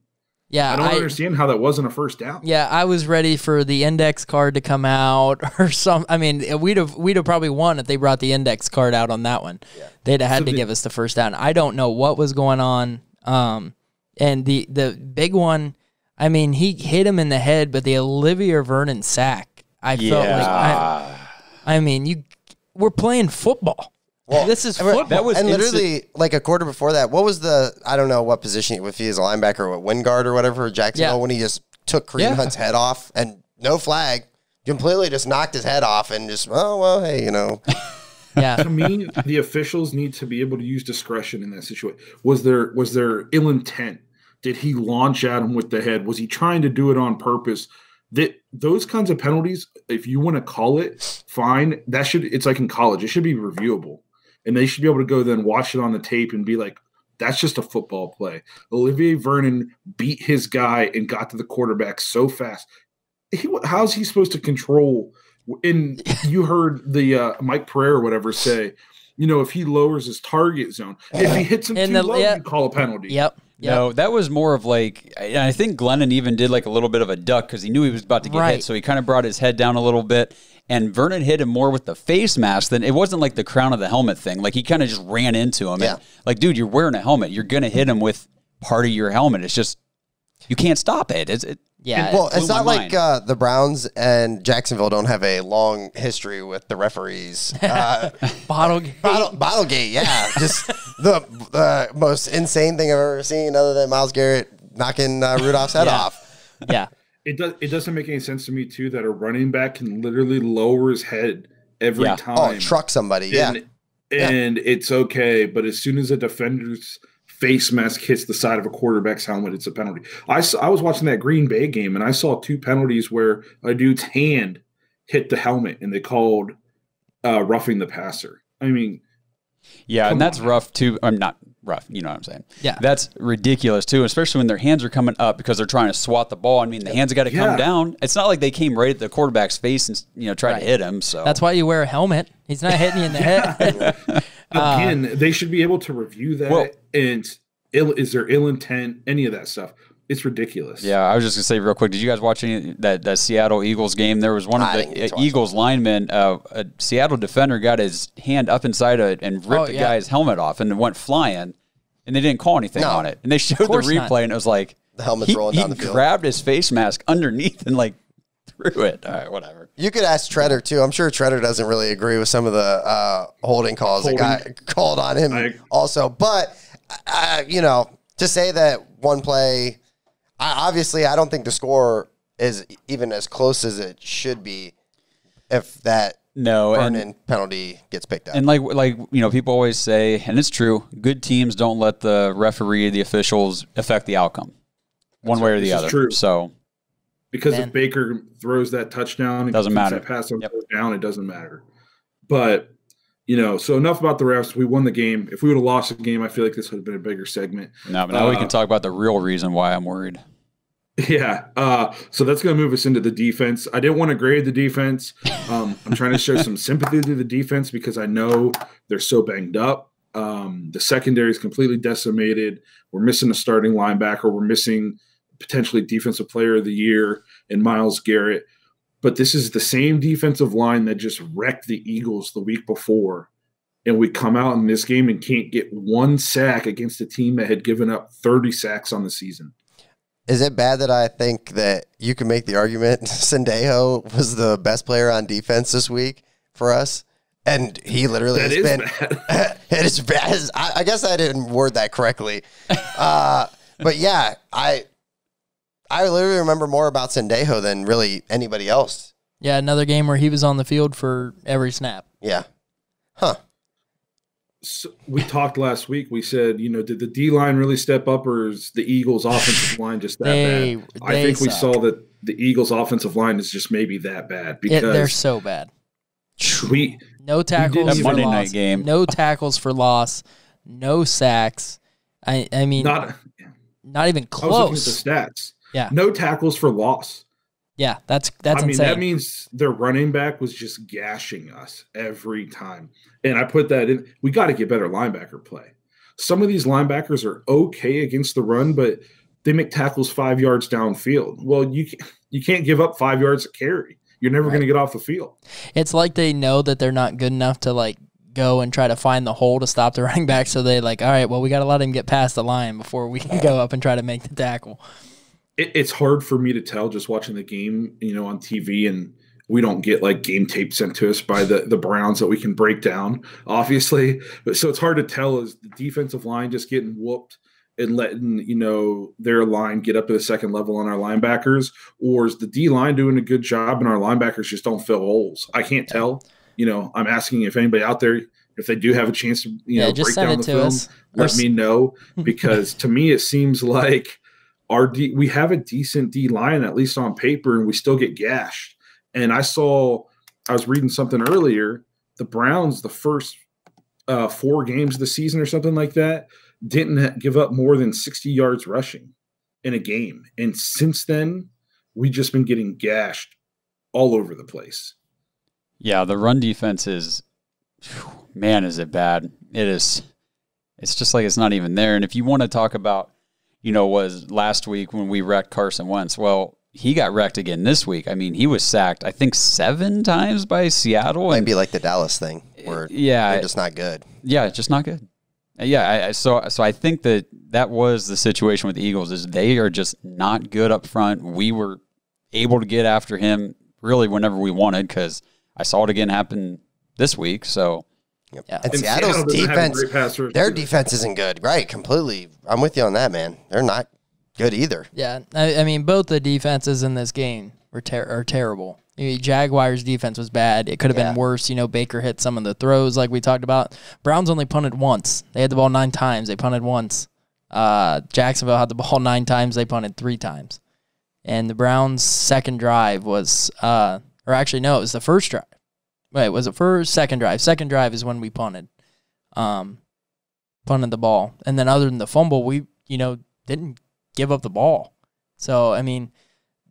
Yeah, I don't understand how that wasn't a first down. Yeah, I was ready for the index card to come out or some. I mean, we'd have probably won if they brought the index card out on that one. Yeah. They'd have had to give us the first down. I don't know what was going on. And the big one, I mean, he hit him in the head, but the Olivia Vernon sack, I felt like, we're playing football. Well, this is football. That was literally like a quarter before that. What was I don't know what position, if he is a linebacker or wind guard or whatever, Jacksonville, when he just took Kareem Hunt's head off and no flag, completely just knocked his head off and just, hey, Yeah. To me, the officials need to be able to use discretion in that situation. Was there ill intent? Did he launch at him with the head? Was he trying to do it on purpose? Those kinds of penalties, if you want to call it, fine. It's like in college. It should be reviewable. And they should be able to go then watch it on the tape and be like, that's just a football play. Olivier Vernon beat his guy and got to the quarterback so fast. How's he supposed to control? And you heard the Mike Pereira or whatever say, if he lowers his target zone, if he hits him too low, you call a penalty. Yep. No, that was more of like, I think Glennon even did like a little bit of a duck because he knew he was about to get hit, so he kind of brought his head down a little bit. And Vernon hit him more with the face mask than it wasn't like the crown of the helmet thing. Like he kind of just ran into him. Yeah. And, like, dude, you're wearing a helmet. You're going to hit him with part of your helmet. It's just You can't stop it. Yeah. Well, it's not like the Browns and Jacksonville don't have a long history with the referees. Bottlegate, yeah. Just the most insane thing I've ever seen, other than Myles Garrett knocking Rudolph's head off. Yeah. It doesn't make any sense to me too that a running back can literally lower his head every time. Oh, truck somebody, and it's okay, but as soon as a defender's face mask hits the side of a quarterback's helmet, it's a penalty. I was watching that Green Bay game, and I saw 2 penalties where a dude's hand hit the helmet, and they called roughing the passer. I mean, yeah, and that's rough too. I'm not rough, you know what I'm saying? Yeah. That's ridiculous too, especially when their hands are coming up because they're trying to swat the ball. I mean, the hands got to come down. It's not like they came right at the quarterback's face and tried to hit him. So that's why you wear a helmet. He's not hitting you in the head. Again, they should be able to review that and is there ill intent, any of that stuff. It's ridiculous. Yeah, I was just going to say real quick, did you guys watch that Seattle Eagles game? There was one of the Eagles linemen, a Seattle defender got his hand up inside and ripped the guy's helmet off and it went flying, and they didn't call anything on it. And they showed the replay, and it was like the helmet's rolling down the field. He grabbed his face mask underneath and threw it. All right, whatever. You could ask Treader, too. I'm sure Treader doesn't really agree with some of the holding calls that got called on him also. But, to say that one play – obviously, I don't think the score is even as close as it should be if that burn-in penalty gets picked up. And people always say, and it's true, good teams don't let the referee, the officials affect the outcome one way or the other. True. So, because if Baker throws that touchdown and doesn't matter. That pass down, it doesn't matter. But so enough about the refs. We won the game. If we would have lost the game, I feel like this would have been a bigger segment. No, but now we can talk about the real reason why I'm worried. Yeah. So that's going to move us into the defense. I didn't want to grade the defense. I'm trying to show some sympathy to the defense because I know they're so banged up. The secondary is completely decimated. We're missing a starting linebacker. We're missing potentially defensive player of the year in Myles Garrett. But this is the same defensive line that just wrecked the Eagles the week before. And we come out in this game and can't get one sack against a team that had given up 30 sacks on the season. Is it bad that I think that you can make the argument Sendejo was the best player on defense this week for us? And he literally has been bad. It is bad. I guess I didn't word that correctly. But yeah, I literally remember more about Sendejo than really anybody else. Yeah, another game where he was on the field for every snap. Yeah. Huh. So we talked last week. We said, did the D-line really step up, or is the Eagles' offensive line just that bad? I think we saw that the Eagles' offensive line is just maybe that bad because they're so bad. No tackles for Monday loss. Night game. No tackles for loss. No sacks. I mean, not even close. I was looking at the stats. Yeah. No tackles for loss. Yeah, that's insane. That means their running back was just gashing us every time. And I put that in. We got to get better linebacker play. Some of these linebackers are okay against the run, but they make tackles 5 yards downfield. Well, you can't give up 5 yards of carry. You're never going to get off the field. It's like they know that they're not good enough to go and try to find the hole to stop the running back. So they all right, well, we got to let him get past the line before we can go up and try to make the tackle. It's hard for me to tell just watching the game, on TV, and we don't get game tape sent to us by the Browns that we can break down, obviously. But so it's hard to tell, is the defensive line just getting whooped and letting, their line get up to the second level on our linebackers, or is the D line doing a good job and our linebackers just don't fill holes? I can't tell. I'm asking if anybody out there, if they do have a chance to, break down the film, let me know, because to me, it seems like we have a decent D line, at least on paper, and we still get gashed. And I was reading something earlier, the Browns, the first 4 games of the season or something like that, didn't give up more than 60 yards rushing in a game. And since then, we've just been getting gashed all over the place. Yeah, the run defense is, man, is it bad. It is. It's just like it's not even there. And if you want to talk about, was last week when we wrecked Carson Wentz. Well, he got wrecked again this week. I mean, he was sacked, I think, 7 times by Seattle. Might be like the Dallas thing where they're just not good. Yeah, just not good. Yeah, so I think that was the situation with the Eagles, is they are just not good up front. We were able to get after him really whenever we wanted, because I saw it again happen this week. So, yeah. And Seattle's defense, their defense isn't good. Right, completely. I'm with you on that, man. They're not good either. Yeah, I mean, both the defenses in this game are terrible. I mean, Jaguars' defense was bad. It could have been worse. You know, Baker hit some of the throws like we talked about. Browns only punted once. They had the ball 9 times. They punted once. Jacksonville had the ball 9 times. They punted 3 times. And the Browns' second drive was, or actually, no, it was the first drive. Wait, was it first? Second drive. Second drive is when we punted. Punted the ball. And then other than the fumble, we, didn't give up the ball. So, I mean,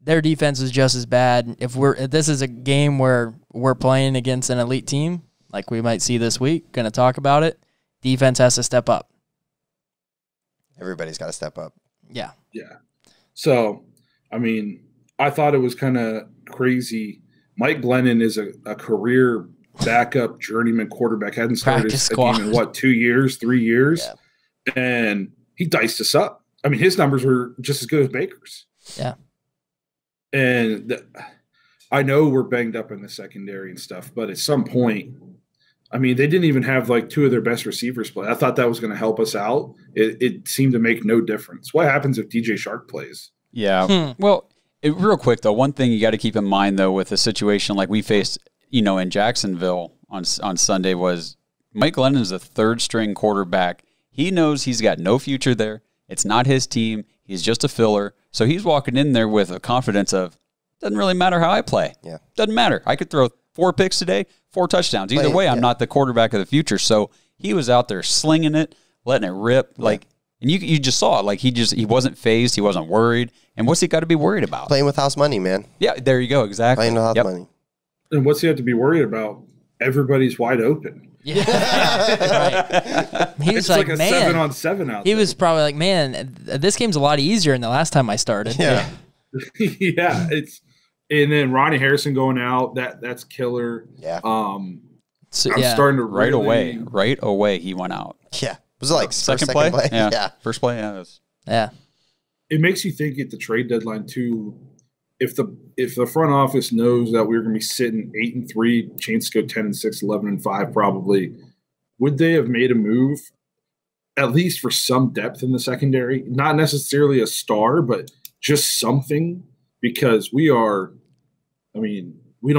their defense is just as bad. If this is a game where we're playing against an elite team, like we might see this week, going to talk about it, defense has to step up. Everybody's got to step up. Yeah. Yeah. So, I mean, I thought it was kind of crazy. Mike Glennon is a career backup journeyman quarterback. Hadn't started a game in, 2 years, 3 years? Yeah. And he diced us up. I mean, his numbers were just as good as Baker's. Yeah. And I know we're banged up in the secondary and stuff, but at some point, I mean, they didn't even have 2 of their best receivers play. I thought that was going to help us out. It seemed to make no difference. What happens if DJ Shark plays? Yeah. Well, real quick, though, one thing you got to keep in mind, though, with a situation like we faced, in Jacksonville on Sunday was Mike Glennon's a third-string quarterback. He knows he's got no future there. It's not his team. He's just a filler. So he's walking in there with a confidence of, doesn't really matter how I play. Yeah. Doesn't matter. I could throw 4 picks today, 4 touchdowns. Either way, I'm not the quarterback of the future. So he was out there slinging it, letting it rip. Yeah. And you just saw it. He wasn't phased. He wasn't worried. And what's he got to be worried about? Playing with house money, man. Yeah, there you go. Exactly. Playing with house money. And what's he have to be worried about? Everybody's wide open. Yeah. Right. He was like a man, 7-on-7 out He there. was probably like, man, this game's a lot easier than the last time I started. Yeah. Yeah. And then Ronnie Harrison going out, that's killer. Yeah. I'm starting to right away he went out. Yeah. Was it like second play? Yeah. First play, yeah. Yeah. It makes you think at the trade deadline too, if the front office knows that we're going to be sitting 8-3, chance to go 10-6, 11-5 probably, would they have made a move at least for some depth in the secondary? Not necessarily a star, but just something, because we don't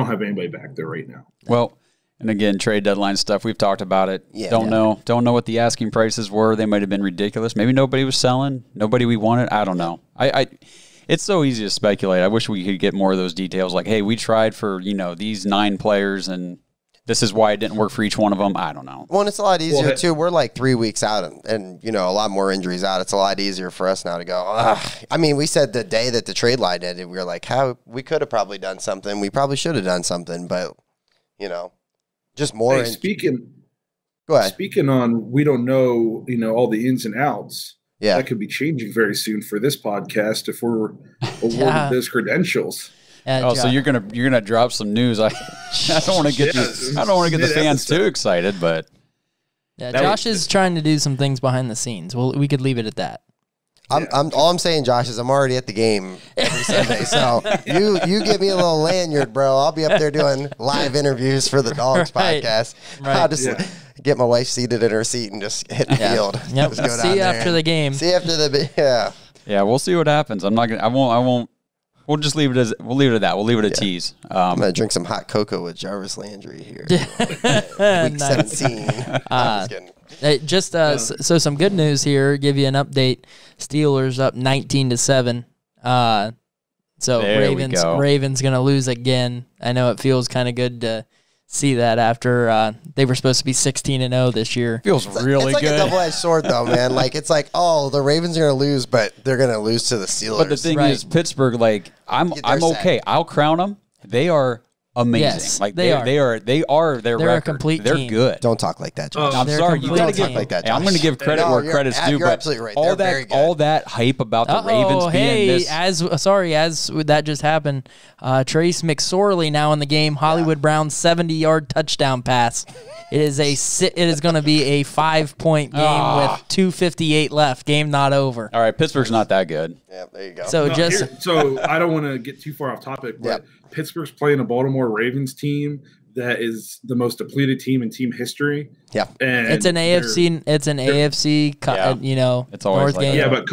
have anybody back there right now. Well, and again, trade deadline stuff, we've talked about it. Yeah, Don't know what the asking prices were. They might have been ridiculous. Maybe nobody was selling. Nobody we wanted. I don't know. It's so easy to speculate. I wish we could get more of those details. Like, hey, we tried for, these 9 players, and this is why it didn't work for each one of them. I don't know. Well, and it's a lot easier, too. We're like 3 weeks out and a lot more injuries out. It's a lot easier for us now to go, ugh. I mean, we said the day that the trade line ended, we were like, we could have probably done something. We probably should have done something, but, just more. Hey, go ahead. Speaking on, we don't know, all the ins and outs. Yeah. That could be changing very soon for this podcast if we're awarded those credentials. So you're gonna drop some news. I don't want to get the fans too excited, but Josh is trying to do some things behind the scenes. Well, we could leave it at that. All I'm saying, Josh, is I'm already at the game every Sunday. So you give me a little lanyard, bro. I'll be up there doing live interviews for the Dawgs podcast. Right. I'll just get my wife seated in her seat and just hit the field. Yep. Just go See you after the game. See you after the Yeah, we'll see what happens. I'm not gonna. I won't. We'll just leave it as. We'll leave it at that. We'll leave it a tease. I'm gonna drink some hot cocoa with Jarvis Landry here. Week 17. So some good news here. Give you an update. Steelers up 19-7. So Ravens gonna lose again. I know it feels kind of good to see that after they were supposed to be 16-0 this year. Feels really good. It's like a double-edged sword, though, man. It's like, the Ravens are gonna lose, but they're gonna lose to the Steelers. But the thing is, Pittsburgh, I'm okay. I'll crown them. They are amazing. Yes, like they are. They're a complete They're team. good. Don't talk like that, Josh. I'm sorry. You got to give like that. Josh. I'm going to give credit where credit's due. You're but absolutely right. All that hype about the Ravens being this. As that just happened, Trace McSorley now in the game. Hollywood Brown's 70-yard touchdown pass. It is going to be a 5-point game with 2:58 left. Game not over. All right, Pittsburgh's not that good. Yeah, there you go. So so I don't want to get too far off topic, but Pittsburgh's playing a Baltimore Ravens team that is the most depleted team in team history. Yeah, and it's an AFC. It's an AFC. It's always North game. Yeah, but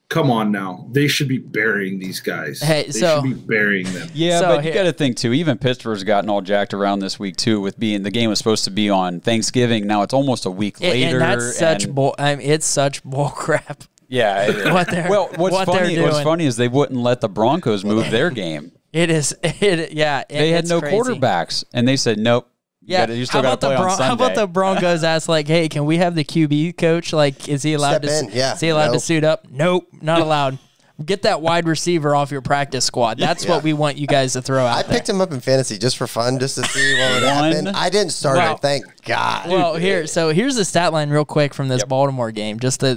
come on now. They should be burying these guys. They should be burying them. Yeah, but you got to think, too, even Pittsburgh's gotten all jacked around this week, too, with being the game was supposed to be on Thanksgiving. Now it's almost a week later. And that's it's such bull crap. Yeah. What's funny is they wouldn't let the Broncos move their game. They had no quarterbacks, and they said, nope. You still got to play on Sunday. How about the Broncos asked, like, hey, can we have the QB coach? Like, is he allowed to suit up? Nope, not allowed. Get that wide receiver off your practice squad. That's what we want you guys to throw out I picked him up in fantasy just for fun, just to see what would happen. I didn't start it, thank God. Well, here's the stat line real quick from this Baltimore game. So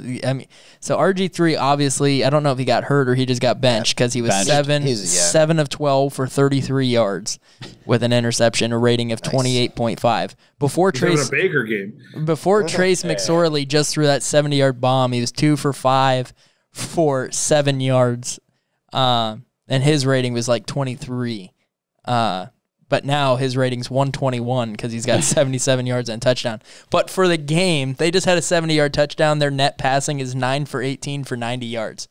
RG3 obviously, I don't know if he got hurt or he just got benched because he was 7 of 12 for 33 yards with an interception, a rating of 28.5. Before Trace Baker game. Before Trace McSorley just threw that 70-yard bomb, he was 2 for 5 for 7 yards, and his rating was like 23. But now his rating's 121 because he's got 77 yards and a touchdown. But for the game, they just had a 70-yard touchdown. Their net passing is 9 for 18 for 90 yards.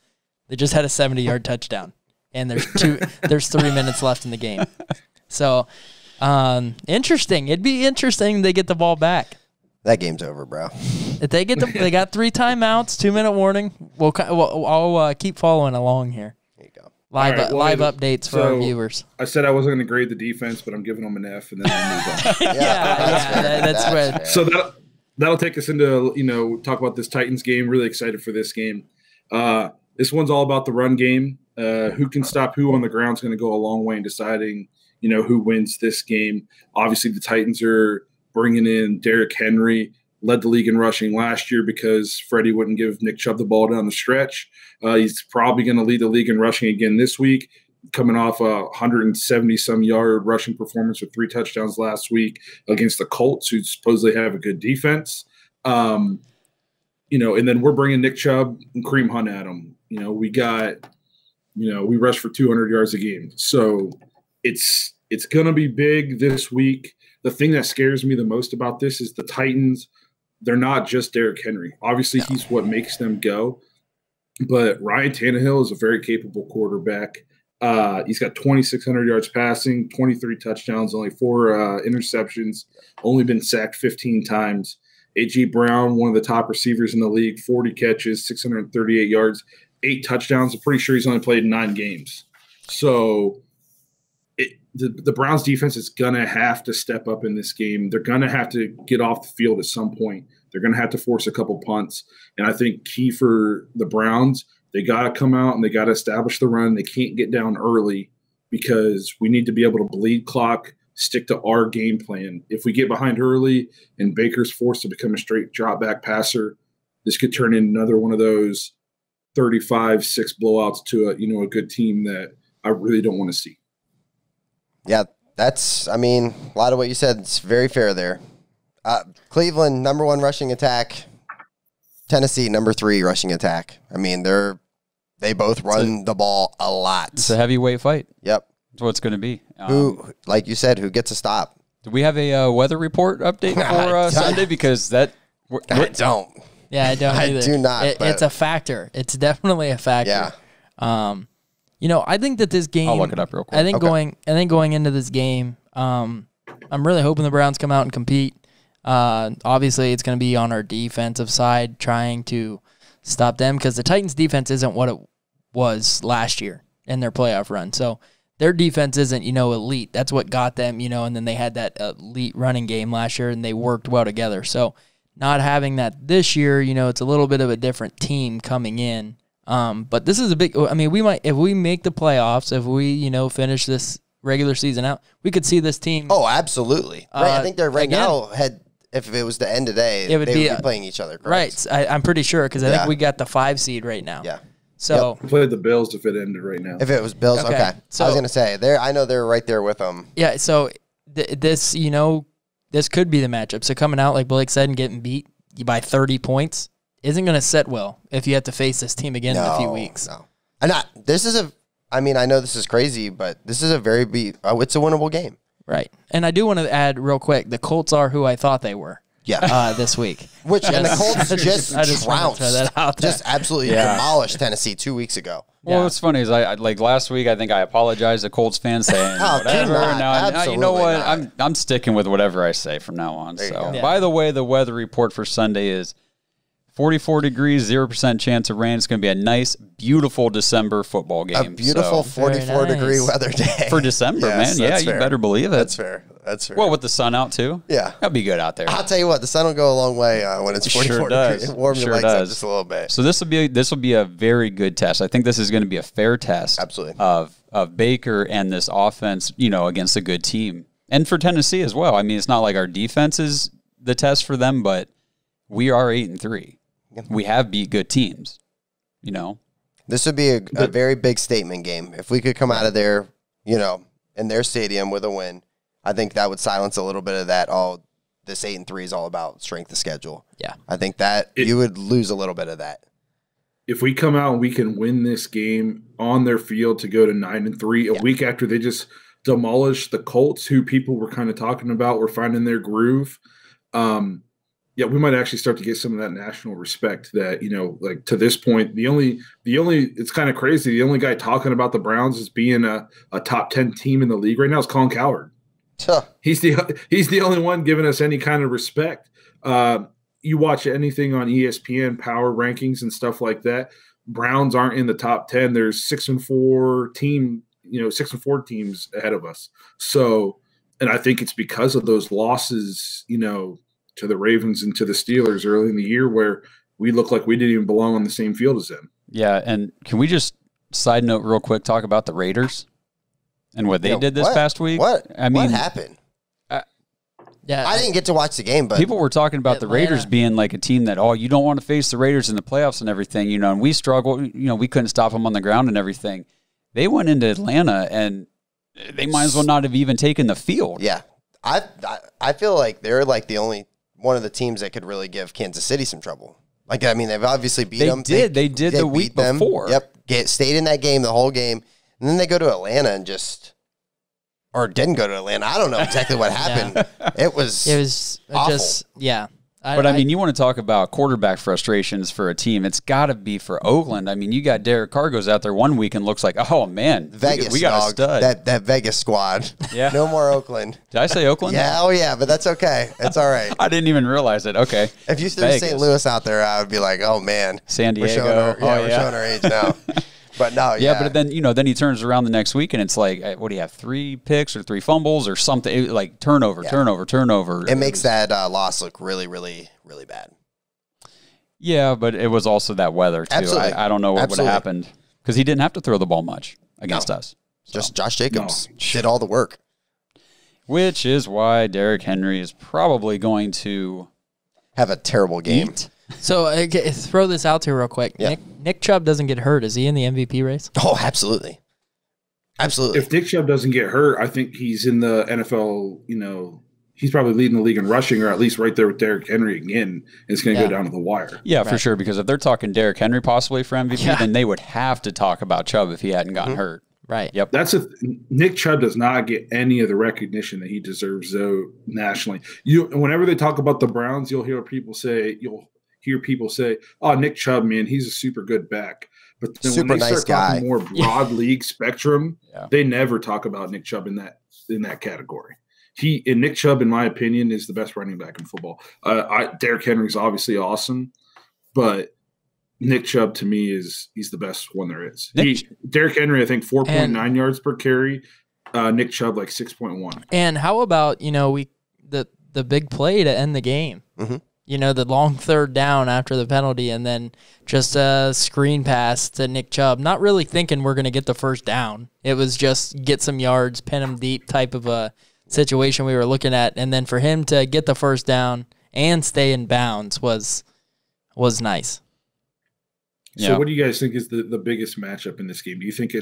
They just had a 70-yard touchdown, and there's 3 minutes left in the game. So, interesting. It'd be interesting they get the ball back. That game's over, bro. If they got 3 timeouts, 2-minute warning. I'll keep following along here. There you go. Live updates for our viewers. I said I wasn't going to grade the defense, but I'm giving them an F, and then I'll move on. That's fair. So that'll take us into talk about this Titans game. Really excited for this game. This one's all about the run game. Who can stop who on the ground is going to go a long way in deciding who wins this game. Obviously, the Titans are bringing in Derrick Henry, led the league in rushing last year because Freddie wouldn't give Nick Chubb the ball down the stretch. He's probably going to lead the league in rushing again this week, coming off a 170-some yard rushing performance with 3 touchdowns last week against the Colts, who supposedly have a good defense. And then we're bringing Nick Chubb and Kareem Hunt at him. We rush for 200 yards a game. So it's going to be big this week. The thing that scares me the most about this is the Titans. They're not just Derrick Henry. Obviously, he's what makes them go. But Ryan Tannehill is a very capable quarterback. He's got 2,600 yards passing, 23 touchdowns, only 4 interceptions, only been sacked 15 times. A.J. Brown, one of the top receivers in the league, 40 catches, 638 yards, 8 touchdowns. I'm pretty sure he's only played 9 games. So the Browns defense is going to have to step up in this game. They're going to have to get off the field at some point. They're going to have to force a couple punts. And I think key for the Browns, they got to come out and they got to establish the run. They can't get down early because we need to be able to bleed clock, stick to our game plan. If we get behind early and Baker's forced to become a straight drop back passer, this could turn into another one of those 35-6 blowouts to a good team that I really don't want to see. Yeah, a lot of what you said is very fair there. Cleveland, number 1 rushing attack. Tennessee, number 3 rushing attack. They both run the ball a lot. It's a heavyweight fight. Yep. That's what it's going to be. Who, like you said, who gets a stop? Do we have a weather report update for Sunday? Because I don't. Yeah, I don't either. I do not. It's a factor. It's definitely a factor. Yeah. I think that this game. I'll look it up real quick. I think going into this game, I'm really hoping the Browns come out and compete. Obviously, it's going to be on our defensive side, trying to stop them because the Titans' defense isn't what it was last year in their playoff run. So their defense isn't, elite. That's what got them, and then they had that elite running game last year, and they worked well together. So not having that this year, it's a little bit of a different team coming in. But this is a big. We might, if we make the playoffs, if we finish this regular season out, we could see this team. Oh, absolutely. Right. I think they're now if it was to end today, they would be playing each other. Correct? Right. I'm pretty sure because I think we got the 5 seed right now. Yeah. So we played the Bills if it ended right now. If it was Bills, okay. So, I was going to say, I know they're right there with them. Yeah, so this, this could be the matchup. So coming out, like Blake said, and getting beat by 30 points isn't going to set well if you have to face this team again in a few weeks. No. I know this is crazy, but this is it's a winnable game. Right. And I do want to add real quick, the Colts are who I thought they were. Yeah, this week. And the Colts just trounced, that out there. just absolutely demolished Tennessee 2 weeks ago. Well, what's funny is I like last week. I think I apologized to Colts fans saying whatever. Now you know what? I'm sticking with whatever I say from now on. By the way, the weather report for Sunday is 44 degrees, 0% chance of rain. It's going to be a nice, beautiful December football game. A beautiful 44-degree weather day for December, man. Yeah, you better believe it. That's fair. Well, with the sun out too. Yeah, that'll be good out there. I'll tell you what, the sun will go a long way when it's 44 degrees. Warm your legs up just a little bit. So this will be a very good test. I think this is going to be a fair test. Absolutely. Of Baker and this offense, against a good team, and for Tennessee as well. I mean, it's not like our defense is the test for them, but we are 8-3. We have beat good teams. This would be a very big statement game if we could come out of there, in their stadium with a win. I think that would silence a little bit of that. This 8-3 is all about strength of schedule. Yeah, I think that you would lose a little bit of that. If we come out and we can win this game on their field to go to 9-3 a week after they just demolished the Colts, who people were kind of talking about were finding their groove. We might actually start to get some of that national respect that, like to this point, the only it's kind of crazy. The only guy talking about the Browns as being a top 10 team in the league right now is Colin Cowherd. He's the only one giving us any kind of respect. You watch anything on ESPN power rankings and stuff like that. Browns aren't in the top 10. There's 6-4 teams ahead of us. So, and I think it's because of those losses, to the Ravens and to the Steelers early in the year where we look like we didn't even belong on the same field as them. Yeah, and can we just side note real quick talk about the Raiders and what they did this past week? What happened? I didn't get to watch the game, but people were talking about the Raiders being like a team that, you don't want to face the Raiders in the playoffs and everything, and we struggled, we couldn't stop them on the ground and everything. They went into Atlanta and they might as well not have even taken the field. Yeah. I feel like they're like the only one of the teams that could really give Kansas City some trouble. They've obviously beat them. They did the week before. Yep. Stayed in that game the whole game. And then they go to Atlanta and didn't go to Atlanta. I don't know exactly what happened. It was awful. You want to talk about quarterback frustrations for a team. It's got to be for Oakland. I mean, you got Derek Carr goes out there one week and looks like, oh, man, Vegas, we got a stud. That Vegas squad. Yeah. No more Oakland. Did I say Oakland? Yeah, but that's okay. It's all right. I didn't even realize it. Okay. If you threw St. Louis out there, I would be like, oh, man. San Diego. We're showing our age now. But no, but then then he turns around the next week and it's like, what do you have? 3 picks or 3 fumbles or something like turnover. It makes that loss look really, really, really bad. Yeah, but it was also that weather too. I don't know what would have happened because he didn't have to throw the ball much against us. So. Just Josh Jacobs did all the work, which is why Derrick Henry is probably going to have a terrible game. So throw this out to real quick. Yeah. Nick Chubb doesn't get hurt. Is he in the MVP race? Oh, absolutely. Absolutely. If Nick Chubb doesn't get hurt, I think he's in the NFL, he's probably leading the league in rushing or at least right there with Derrick Henry again. And it's going to go down to the wire. Yeah, for sure. Because if they're talking Derrick Henry possibly for MVP, then they would have to talk about Chubb if he hadn't gotten hurt. Right. Yep. Nick Chubb does not get any of the recognition that he deserves though nationally. Whenever they talk about the Browns, you'll hear people say, "Oh, Nick Chubb, man, he's a super good back." But then super when they nice start guy. talking more broad league spectrum, they never talk about Nick Chubb in that category. Nick Chubb, in my opinion, is the best running back in football. Derrick Henry's obviously awesome, but Nick Chubb to me he's the best one there is. Derrick Henry, I think 4.9 yards per carry. Nick Chubb like 6.1. And how about the big play to end the game? Mm-hmm. the long third down after the penalty, and then just a screen pass to Nick Chubb. Not really thinking we're going to get the first down. It was just get some yards, pin him deep type of a situation we were looking at. And then for him to get the first down and stay in bounds was nice. So what do you guys think is the biggest matchup in this game? Do you think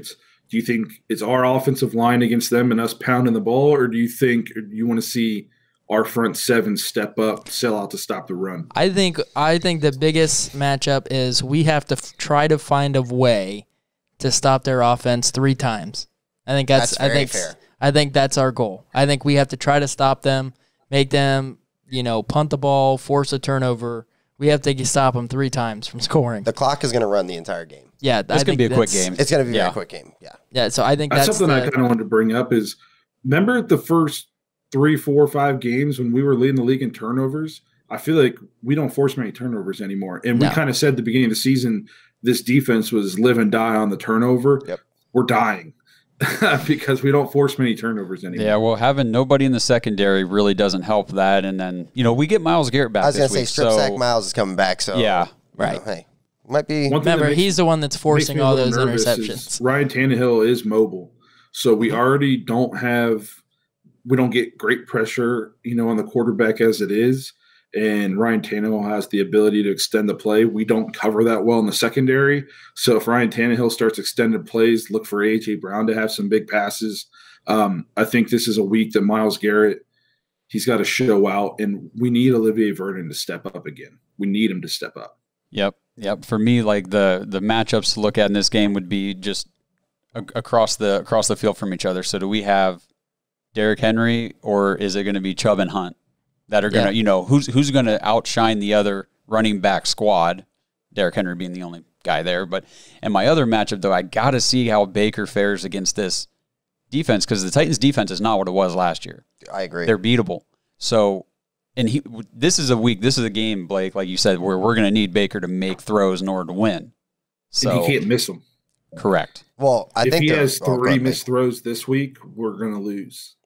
it's our offensive line against them and us pounding the ball, or do you want to see our front seven step up, sell out to stop the run? I think the biggest matchup is we have to try to find a way to stop their offense 3 times. I think that's fair. I think that's our goal. I think we have to try to stop them, make them, punt the ball, force a turnover. We have to stop them 3 times from scoring. The clock is going to run the entire game. Yeah, it's going to be a quick game. It's going to be a very quick game. Yeah. Yeah. So I think that's something I kind of wanted to bring up is, remember the first 3, 4, 5 games when we were leading the league in turnovers? I feel like we don't force many turnovers anymore. And we kind of said at the beginning of the season, this defense was live and die on the turnover. Yep. We're dying because we don't force many turnovers anymore. Yeah, well, having nobody in the secondary really doesn't help that. And then, we get Myles Garrett back this week. I was going to say, strip sack Myles is coming back. So yeah, right. Hey, might be. Remember, he's the one that's forcing all those interceptions. Ryan Tannehill is mobile. So we already don't get great pressure, on the quarterback as it is. And Ryan Tannehill has the ability to extend the play. We don't cover that well in the secondary. So if Ryan Tannehill starts extended plays, look for A.J. Brown to have some big passes. I think this is a week that Myles Garrett, he's got to show out. And we need Olivier Vernon to step up again. We need him to step up. Yep. For me, like the matchups to look at in this game would be just across the field from each other. So do we have Derrick Henry, or is it going to be Chubb and Hunt that are going to, who's going to outshine the other running back squad? Derrick Henry being the only guy there. And my other matchup, though, I got to see how Baker fares against this defense, because the Titans' defense is not what it was last year. I agree. They're beatable. So, and this is a game, Blake, like you said, where we're going to need Baker to make throws in order to win. So and he can't miss them. Correct. Well, if he has 3 missed throws this week, we're going to lose.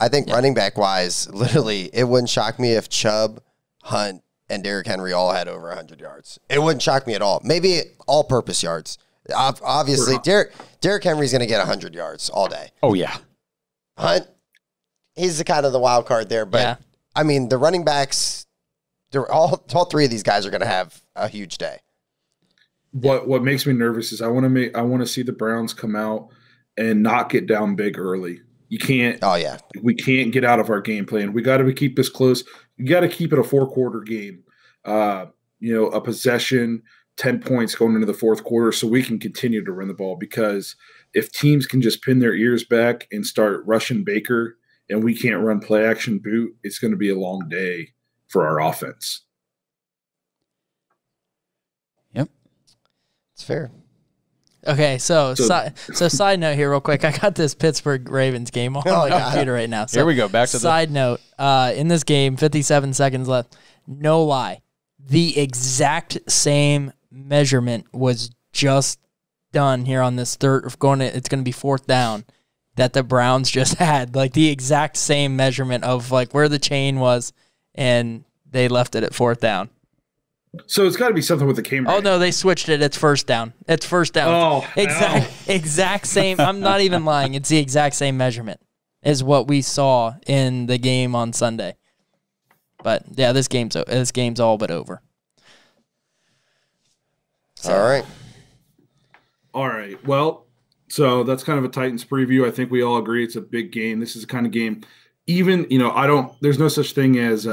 I think running back wise, literally, it wouldn't shock me if Chubb, Hunt, and Derrick Henry all had over 100 yards. It wouldn't shock me at all. Maybe all-purpose yards. Obviously, Derrick Henry's going to get 100 yards all day. Oh, yeah. Hunt, he's the kind of the wild card there. But, I mean, the running backs, all 3 of these guys are going to have a huge day. What makes me nervous is I want to see the Browns come out and not get down big early. You can't. Oh yeah, we can't get out of our game plan. We got to keep this close. You got to keep it a 4-quarter game. A possession, 10 points going into the 4th quarter, so we can continue to run the ball. Because if teams can just pin their ears back and start rushing Baker, and we can't run play action boot, it's going to be a long day for our offense. Yep, it's fair. Okay, so side note here real quick. I got this Pittsburgh Ravens game on my computer right now. So here we go. Back to side note. In this game, 57 seconds left. No lie. The exact same measurement was just done here on this it's going to be 4th down that the Browns just had. Like the exact same measurement of like where the chain was, and they left it at 4th down. So it's got to be something with the camera. Oh, no, they switched it. It's 1st down. It's 1st down. Oh, exact same. I'm not even lying. It's the exact same measurement as what we saw in the game on Sunday. But, yeah, this game's all but over. So. All right. Well, so that's kind of a Titans preview. I think we all agree it's a big game. This is the kind of game, even, there's no such thing as,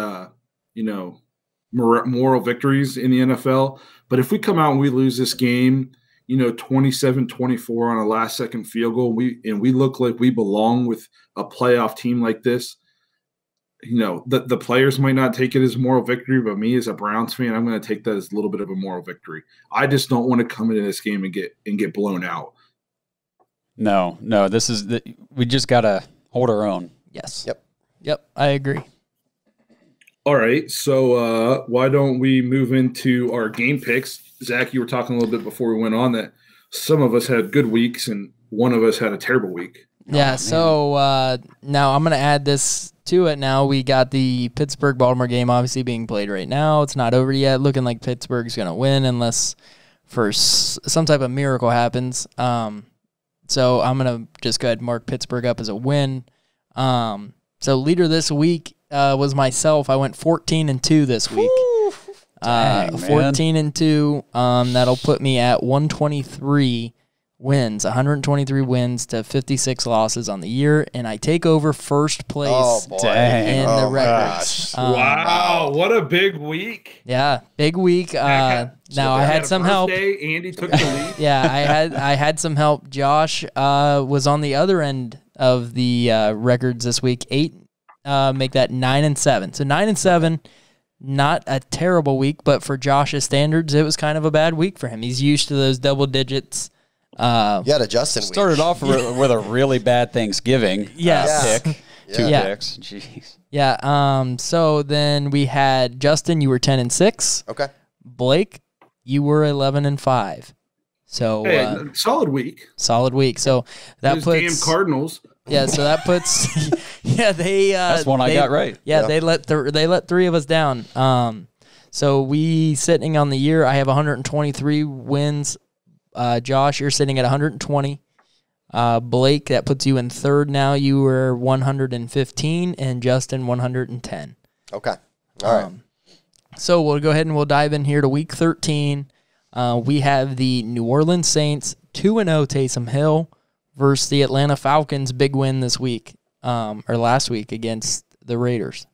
moral victories in the NFL. But if we come out and we lose this game, 27-24 on a last-second field goal, we look like we belong with a playoff team like this, the players might not take it as a moral victory, but me as a Browns fan, I'm going to take that as a little bit of a moral victory. I just don't want to come into this game and get blown out. No, we just got to hold our own. Yes. Yep, I agree. All right, so why don't we move into our game picks? Zach, you were talking a little bit before we went on that some of us had good weeks and one of us had a terrible week. Yeah, so now I'm going to add this to it now. We got the Pittsburgh-Baltimore game obviously being played right now. It's not over yet. Looking like Pittsburgh's going to win unless for some type of miracle happens. So I'm going to just go ahead and mark Pittsburgh up as a win. So leader this week was myself. I went 14-2 this week. Dang, 14-2. That'll put me at 123 wins, 123 wins to 56 losses on the year, and I take over first place in the records. Wow, what a big week! Yeah, big week. Now I had some help. Andy took the lead. Yeah, I had some help. Josh was on the other end of the records this week. 8, make that 9-7. So 9-7. Not a terrible week, but for Josh's standards, it was kind of a bad week for him. He's used to those double digits. You had a Justin started week. off with a really bad Thanksgiving pick. Two picks. Jeez. Yeah. So then we had Justin, you were 10-6. Okay. Blake, you were 11-5. So solid week. Solid week. So that Those puts damn Cardinals. Yeah, so that puts they that's one I got right. Yeah, they let 3 of us down. So we sitting on the year, I have 123 wins. Josh, you're sitting at 120. Blake, that puts you in third now. You were 115, and Justin 110. Okay. All right. So we'll go ahead and we'll dive in here to week 13. We have the New Orleans Saints 2-0 Taysom Hill versus the Atlanta Falcons. Big win this week, or last week against the Raiders.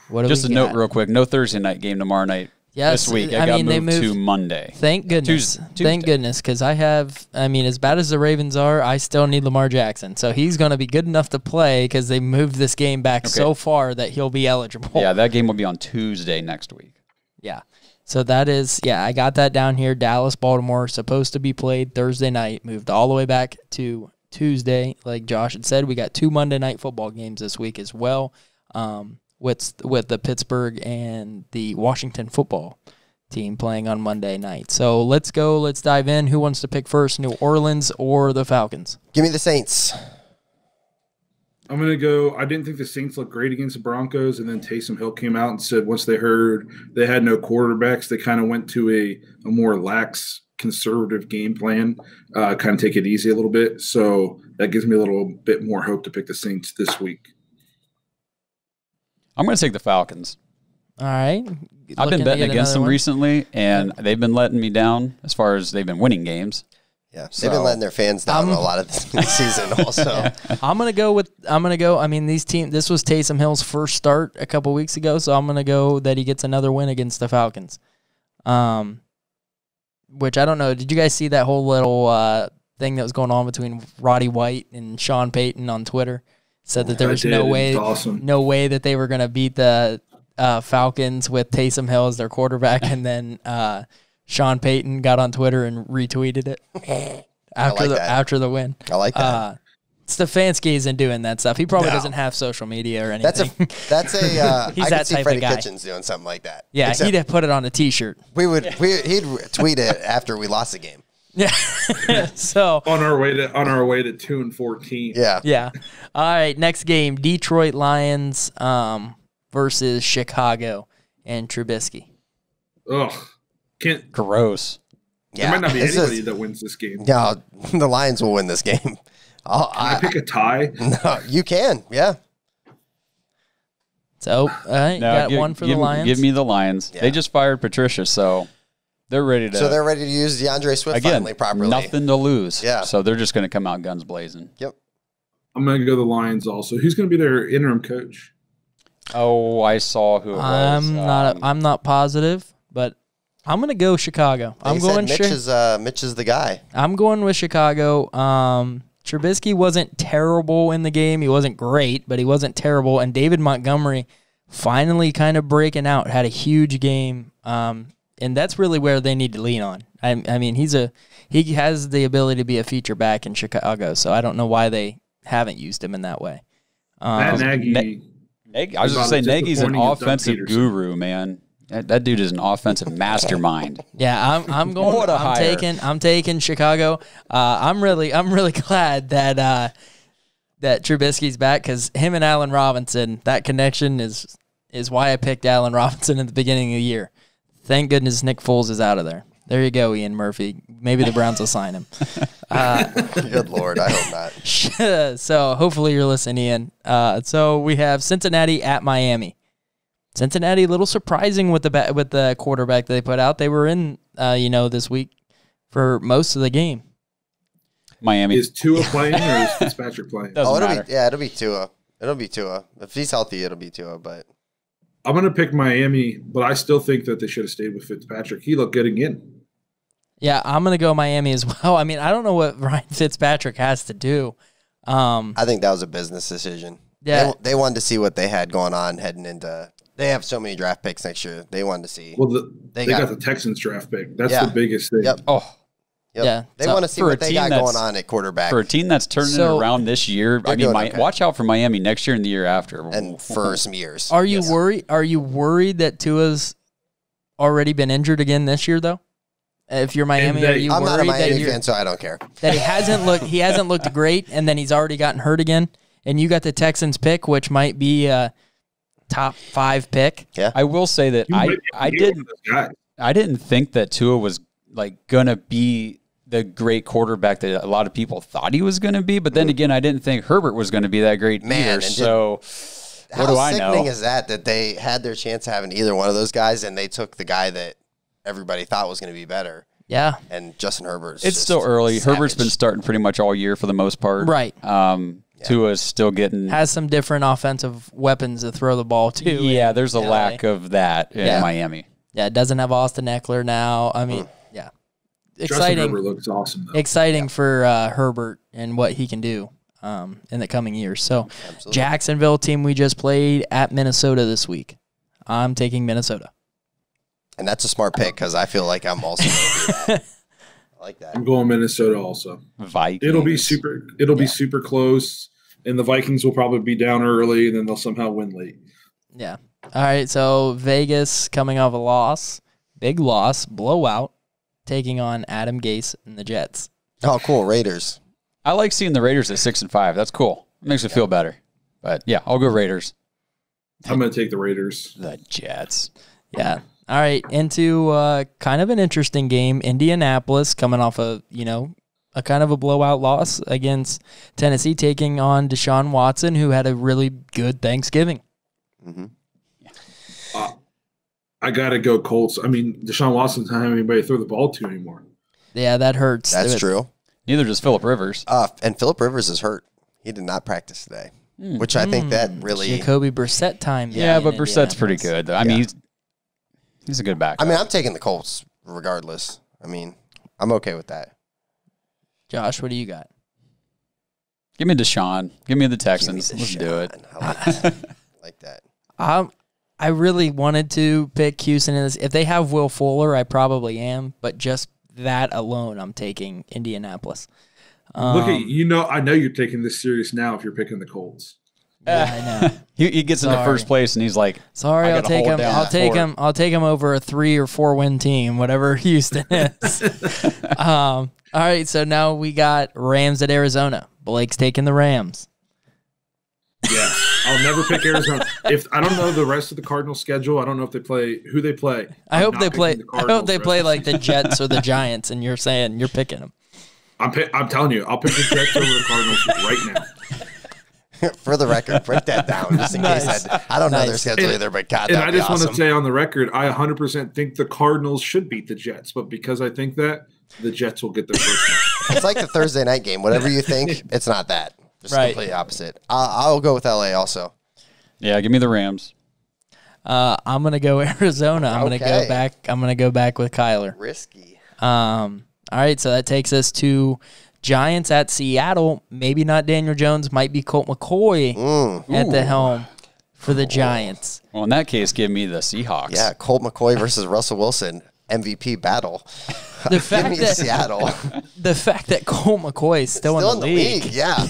Just a note real quick, no Thursday night game tomorrow night. Yes, this week. They moved to Monday. Thank goodness. Tuesday. Thank goodness, because as bad as the Ravens are, I still need Lamar Jackson. So he's going to be good enough to play because they moved this game back so far that he'll be eligible. Yeah, that game will be on Tuesday next week. Yeah. So that is, I got that down here. Dallas, Baltimore, supposed to be played Thursday night, moved all the way back to Tuesday. Like Josh had said, we got 2 Monday night football games this week as well. With the Pittsburgh and the Washington football team playing on Monday night. So let's go. Let's dive in. Who wants to pick first, New Orleans or the Falcons? Give me the Saints. I'm going to go. I didn't think the Saints looked great against the Broncos, and then Taysom Hill came out and said once they heard they had no quarterbacks, they kind of went to a more lax, conservative game plan, kind of take it easy a little bit. So that gives me a little bit more hope to pick the Saints this week. I'm going to take the Falcons. All right. I've been betting against them recently, and they've been letting me down as far as they've been winning games. Yeah, they've been letting their fans down a lot of the season also. I'm going to go. I mean, this was Taysom Hill's first start a couple weeks ago, so I'm going to go that he gets another win against the Falcons. Which I don't know. Did you guys see that whole little thing that was going on between Roddy White and Sean Payton on Twitter? Said that there was no way that they were going to beat the Falcons with Taysom Hill as their quarterback, and then Sean Payton got on Twitter and retweeted it after the win. I like that. Stefanski isn't doing that stuff. He probably doesn't have social media or anything. That's a he's I that could see type Freddie of guy. Kitchens doing something like that. Yeah, he'd have put it on a T-shirt. He'd tweet it after we lost the game. Yeah. So on our way to 2-14. Yeah. Yeah. All right. Next game: Detroit Lions versus Chicago and Trubisky. Ugh. Gross. There might not be anybody that wins this game. No, the Lions will win this game. Can I pick a tie? No, you can. Yeah. So, got one for the Lions. Give me the Lions. Yeah. They just fired Patricia, so they're ready to. So they're ready to use DeAndre Swift finally properly. Nothing to lose. Yeah. So they're just going to come out guns blazing. Yep. I'm going to go the Lions also. Who's going to be their interim coach? Oh, I saw who it was. I'm not positive, but I'm going to go Chicago. Mitch is the guy. I'm going with Chicago. Trubisky wasn't terrible in the game. He wasn't great, but he wasn't terrible. And David Montgomery finally kind of breaking out, had a huge game. And that's really where they need to lean on. I mean, he has the ability to be a feature back in Chicago, so I don't know why they haven't used him in that way. Nagy. I was going to say Nagy's an offensive guru, man. That dude is an offensive mastermind. Yeah, I'm going. I'm taking Chicago. I'm really glad that that Trubisky's back because him and Allen Robinson, that connection is why I picked Allen Robinson at the beginning of the year. Thank goodness Nick Foles is out of there. There you go, Ian Murphy. Maybe the Browns will sign him. Good Lord, I hope not. So hopefully you're listening, Ian. So we have Cincinnati at Miami. Cincinnati, a little surprising with the quarterback that they put out. They were in, this week for most of the game. Miami. Is Tua playing or is Fitzpatrick playing? Doesn't matter. It'll be Tua. It'll be Tua. If he's healthy, it'll be Tua. But I'm going to pick Miami, but I still think that they should have stayed with Fitzpatrick. He looked getting in. Yeah, I'm going to go Miami as well. I mean, I don't know what Ryan Fitzpatrick has to do. I think that was a business decision. Yeah. They wanted to see what they had going on heading into – they have so many draft picks next year. They wanted to see. Well, they got the Texans draft pick. That's the biggest thing. Yep. Oh, yep. Yeah. They want to see what they got going on at quarterback. For a team that's turning it around this year, I mean, watch out for Miami next year and the year after. And for some years. Are you worried? Are you worried that Tua's already been injured again this year, though? If you're Miami, are you I'm worried not a Miami that fan, so I don't care. That he hasn't looked great, and then he's already gotten hurt again, and you got the Texans pick, which might be a top 5 pick. Yeah, I will say that I didn't think that Tua was like gonna be the great quarterback that a lot of people thought he was gonna be, but then again, I didn't think Herbert was gonna be that great either. So what do I know? How sickening is that they had their chance of having either one of those guys, and they took the guy that everybody thought was going to be better. Yeah. And Justin Herbert's It's still early. savage. Herbert's been starting pretty much all year for the most part. Right. Tua's still getting... Has some different offensive weapons to throw the ball to. Yeah, there's a lack of that in Miami. Yeah, it doesn't have Austin Eckler now. I mean, yeah. Exciting. Justin Herbert looks awesome, though. Exciting for Herbert and what he can do in the coming years. So, Absolutely. Jacksonville team we just played at Minnesota this week. I'm taking Minnesota. And that's a smart pick because I feel like I'm also going to do that. I like that. I'm going Minnesota also. Vikings. It'll be super close, and the Vikings will probably be down early, and then they'll somehow win late. Yeah. All right, so Vegas coming off a loss, big loss, blowout, taking on Adam Gase and the Jets. Oh, cool. Raiders. I like seeing the Raiders at 6-5. That's cool. It makes me feel better. But, yeah, I'll go Raiders. I'm going to take the Raiders. The Jets. Yeah. All right, into kind of an interesting game. Indianapolis coming off a kind of a blowout loss against Tennessee, taking on Deshaun Watson, who had a really good Thanksgiving. Mm-hmm. I got to go Colts. I mean, Deshaun Watson's not having anybody to throw the ball to anymore. Yeah, that hurts. That's true. Neither does Phillip Rivers. And Phillip Rivers is hurt. He did not practice today, which I think that really... Jacoby Brissett time. Yeah, but Brissett's pretty good. I mean, he's a good backup. I mean, I'm taking the Colts regardless. I mean, I'm okay with that. Josh, what do you got? Give me Deshaun. Give me the Texans. Let's do it. I like that. I really wanted to pick Houston in this. If they have Will Fuller, I probably am, but just that alone, I'm taking Indianapolis. Look at I know you're taking this serious now if you're picking the Colts. Yeah, I know. He gets into first place and he's like, "Sorry, I'll take him. I'll take him over a 3 or 4 win team, whatever Houston is." All right, so now we got Rams at Arizona. Blake's taking the Rams. Yeah, I'll never pick Arizona. If I don't know the rest of the Cardinals schedule, I don't know if they play who they play. I hope they play like the Jets or the Giants, and you're saying you're picking them. I'm telling you, I'll pick the Jets over the Cardinals right now. For the record, break that down just in case. I don't know their schedule either, but God, and I just want to say on the record, I 100% think the Cardinals should beat the Jets, but because I think that, the Jets will get their first one. It's like the Thursday night game. Whatever you think, it's not that. It's completely opposite. I'll go with LA also. Yeah, give me the Rams. I'm gonna go Arizona. I'm gonna go back. I'm gonna go back with Kyler. Risky. All right, so that takes us to Giants at Seattle. Maybe not Daniel Jones. Might be Colt McCoy at the helm for the Giants. Well, in that case, give me the Seahawks. Yeah, Colt McCoy versus Russell Wilson. MVP battle. The fact give me Seattle. The fact that Colt McCoy is still in the league. Yeah.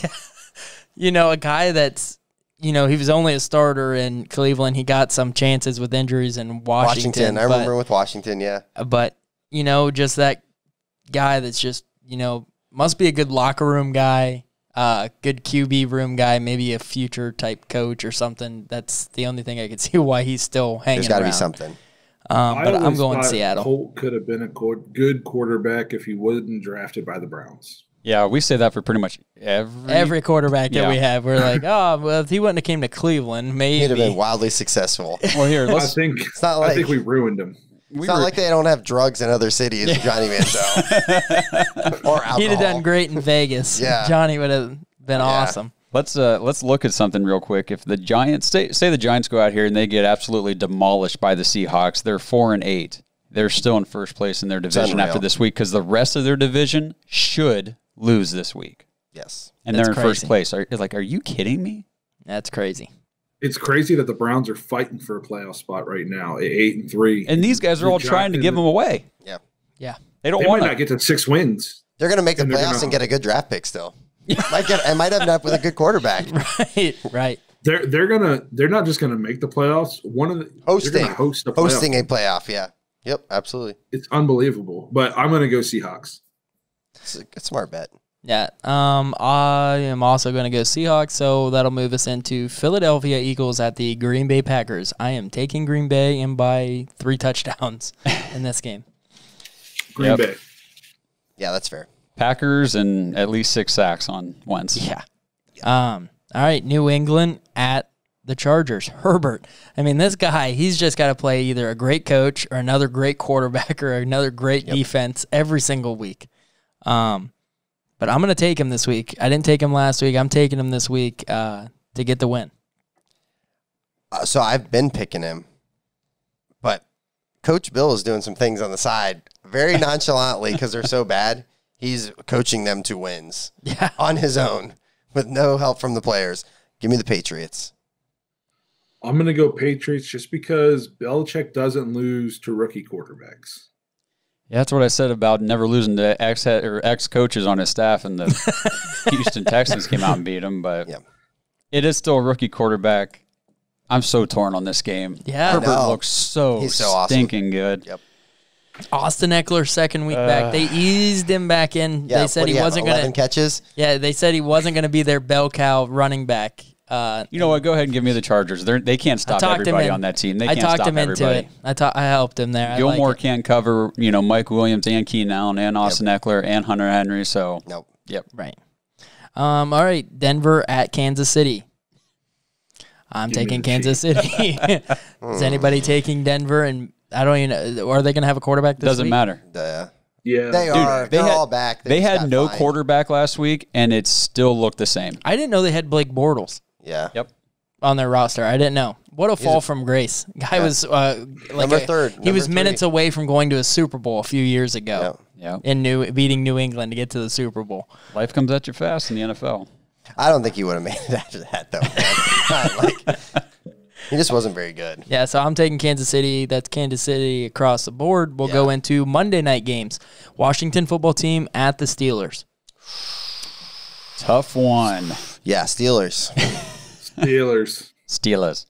A guy that's, he was only a starter in Cleveland. He got some chances with injuries in Washington. I remember with Washington, yeah. But, just that guy that's just, must be a good locker room guy. good QB room guy, maybe a future type coach or something. That's the only thing I could see why he's still hanging There's got to around. be something. But I'm going Seattle. Colt could have been a good quarterback if he wasn't drafted by the Browns. Yeah, we say that for pretty much every quarterback that we have. We're like, oh, well, if he wouldn't have came to Cleveland, maybe he'd have been wildly successful. Well, here, I think we ruined him. It's not like they don't have drugs in other cities, Johnny Manziel. Or alcohol. He'd have done great in Vegas. Yeah. Johnny would have been awesome. Let's look at something real quick. If the Giants say the Giants go out here and they get absolutely demolished by the Seahawks, they're 4-8. They're still in first place in their division after this week because the rest of their division should lose this week. Yes. And they're in first place. Are you kidding me? That's crazy. It's crazy that the Browns are fighting for a playoff spot right now at 8-3. And these guys are all trying to give them away. Yeah. Yeah. They don't They want might not get to 6 wins. They're going to make the playoffs and get a good draft pick still. might end up with a good quarterback. Right. They're not just gonna make the playoffs. Hosting a playoff. Yeah. Yep. Absolutely. It's unbelievable. But I'm gonna go Seahawks. It's a good smart bet. Yeah. I am also going to go Seahawks, so that'll move us into Philadelphia Eagles at the Green Bay Packers. I am taking Green Bay and by 3 touchdowns in this game. Green Bay. Yeah, that's fair. Packers and at least 6 sacks on Wentz. Yeah. All right, New England at the Chargers. Herbert. I mean, this guy, he's just got to play either a great coach or another great quarterback or another great defense every single week. But I'm going to take him this week. I didn't take him last week. I'm taking him this week to get the win. So I've been picking him, but Coach Bill is doing some things on the side very nonchalantly because they're so bad. He's coaching them to wins on his own with no help from the players. Give me the Patriots. I'm going to go Patriots just because Belichick doesn't lose to rookie quarterbacks. Yeah, that's what I said about never losing to ex-coaches on his staff, and the Houston Texans came out and beat him. But it is still a rookie quarterback. I'm so torn on this game. Yeah, Herbert looks so stinking good. Yep. Austin Eckler, second week back. They eased him back in. Yeah, they said he wasn't going to 11 catches. Yeah, they said he wasn't going to be their bell cow running back. You know what? Go ahead and give me the Chargers. They can't stop everybody on that team. They can't stop everybody. I helped him there. Gilmore can't cover, Mike Williams and Keenan Allen and Austin Eckler and Hunter Henry. So right. All right, Denver at Kansas City. I'm taking Kansas City. Is anybody taking Denver? And I don't even know. Are they going to have a quarterback this week? Doesn't matter. Yeah, they are. They're all back. They had no quarterback last week, and it still looked the same. I didn't know they had Blake Bortles. Yeah. Yep. On their roster. I didn't know. What a fall from grace. Guy was number third. He was minutes away from going to a Super Bowl a few years ago. Yeah. Beating New England to get to the Super Bowl. Life comes at you fast in the NFL. I don't think he would have made it after that, though. He just wasn't very good. Yeah, so I'm taking Kansas City. That's Kansas City across the board. We'll go into Monday night games. Washington football team at the Steelers. Tough one. Yeah, Steelers. Steelers.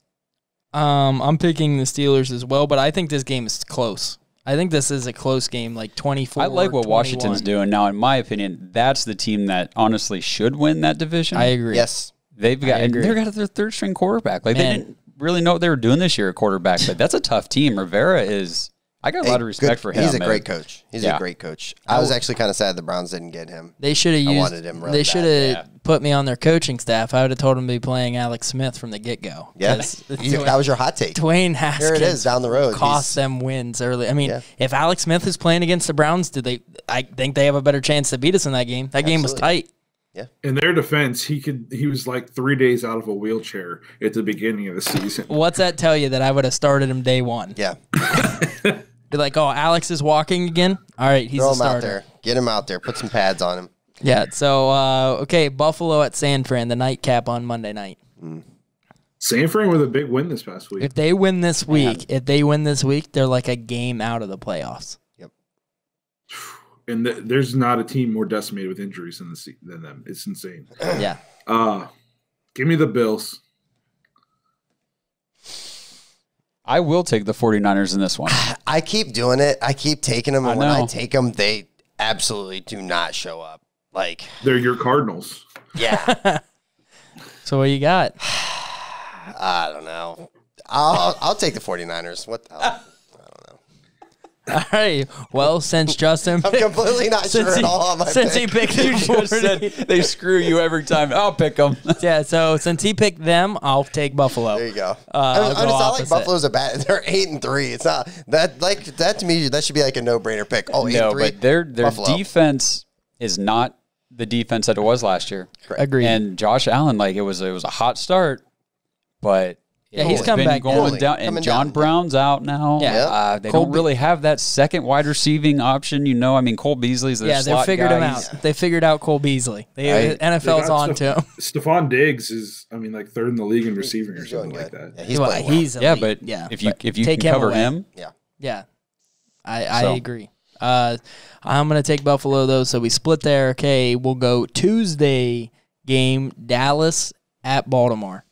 I'm picking the Steelers as well, but I think this game is close. I think this is a close game, like 24. I like what 21. Washington's doing now. In my opinion, that's the team that honestly should win that division. I agree. Yes, they've got their third string quarterback. Like they didn't really know what they were doing this year at quarterback, but that's a tough team. Rivera is. I got a lot of respect for him. He's a great coach. He's a great coach. I was actually kind of sad the Browns didn't get him. They should have used. I wanted him. Really they should have put me on their coaching staff. I would have told him to be playing Alex Smith from the get-go. Yes, that was your hot take. Dwayne Haskins. Here it is down the road. Cost them wins early. I mean, if Alex Smith is playing against the Browns, I think they have a better chance to beat us in that game. That game was tight. Yeah. In their defense, he was like 3 days out of a wheelchair at the beginning of the season. What's that tell you that I would have started him day one? Yeah. Be like, oh, Alex is walking again? All right, he's Throw a him starter. out there. Get him out there. Put some pads on him. Yeah, so, okay, Buffalo at San Fran, the nightcap on Monday night. San Fran with a big win this past week. If they win this week, they're like a game out of the playoffs. Yep. And there's not a team more decimated with injuries than them. It's insane. Yeah. Give me the Bills. I will take the 49ers in this one. I keep doing it. I keep taking them, and when I take them, they absolutely do not show up. Like they're your Cardinals. Yeah. So what you got? I don't know. I'll take the 49ers. What the hell? I don't know. All right. Well, since Justin I'm completely not sure at all on my since pick. he picked you Just said they screw you every time. I'll pick them. Yeah, so since he picked them, I'll take Buffalo. There you go. I'll it's go not opposite. like Buffalo's a bad. They're 8-3. It's not that to me. That should be like a no-brainer pick. Oh, 8-3. No, but their Buffalo. defense is not the defense that it was last year. Agreed. And Josh Allen, like it was a hot start, but Yeah, he's it's come been back going down. down. And Coming John down. Brown's out now. Yeah. They Cole don't really have that second wide receiving option. I mean, Cole Beasley's their Yeah, they slot figured guy. him out. They figured out Cole Beasley. NFL's on to him. Stephon Diggs is, like third in the league in receiving or something like that. Yeah, he's Well, playing well. he's Yeah, elite. but yeah, if you take can him cover away. him, Yeah, I So. agree. I'm going to take Buffalo, though, so we split there. Okay, we'll go Tuesday game, Dallas at Baltimore.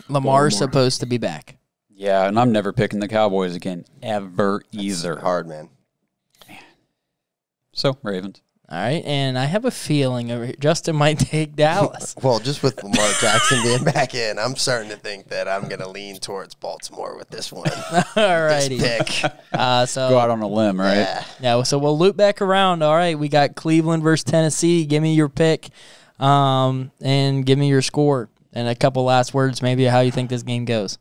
Lamar's supposed to be back. yeah, and I'm never picking the Cowboys again, ever either. Hard, man. So, Ravens. All right, and I have a feeling over here, Justin might take Dallas. Well, just with Lamar Jackson being back in, I'm starting to think that I'm going to lean towards Baltimore with this one. All righty. This pick. Go out on a limb, right? Yeah. Yeah, so we'll loop back around. All right, we got Cleveland versus Tennessee. Give me your pick, and give me your score, and a couple last words, maybe how you think this game goes.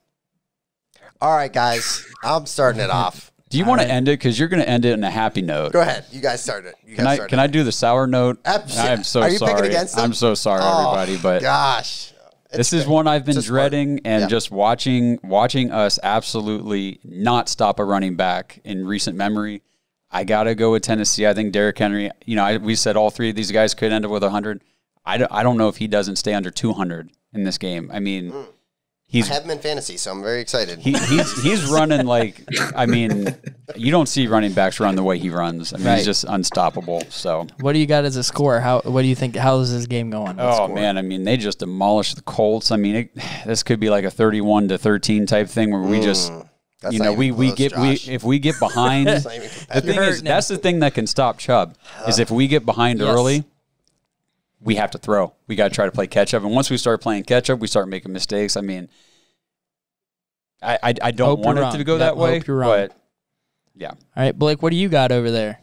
All right, guys. I'm starting it off. Do you want to end it? Because you're going to end it in a happy note. Go ahead. You guys start it. Can I do the sour note? Absolutely. I'm so Are you sorry. picking against them? I'm so sorry, Oh, everybody. But gosh. this is one I've been It's a smart- dreading, and yeah. just watching us absolutely not stop a running back in recent memory. I got to go with Tennessee. I think Derrick Henry, we said all three of these guys could end up with 100. I don't know if he doesn't stay under 200 in this game. I mean, I have him in fantasy, so I'm very excited. he's running like, you don't see running backs run the way he runs. I mean, Right. he's just unstoppable. So, What do you got as a score? What do you think? How is this game going? What oh score? man, I mean, they just demolished the Colts. I mean, this could be like a 31-13 type thing where we just, That's not even we close, get Josh. if we get behind. It's not even The competitive. thing is, that's the thing that can stop Chubb is if we get behind Yes. early, we have to throw. We got to try to play catch up, and once we start playing catch up, we start making mistakes. I mean, I don't Hope want you're it to wrong. go Yep, that way, hope you're wrong. but yeah. All right, Blake, what do you got over there?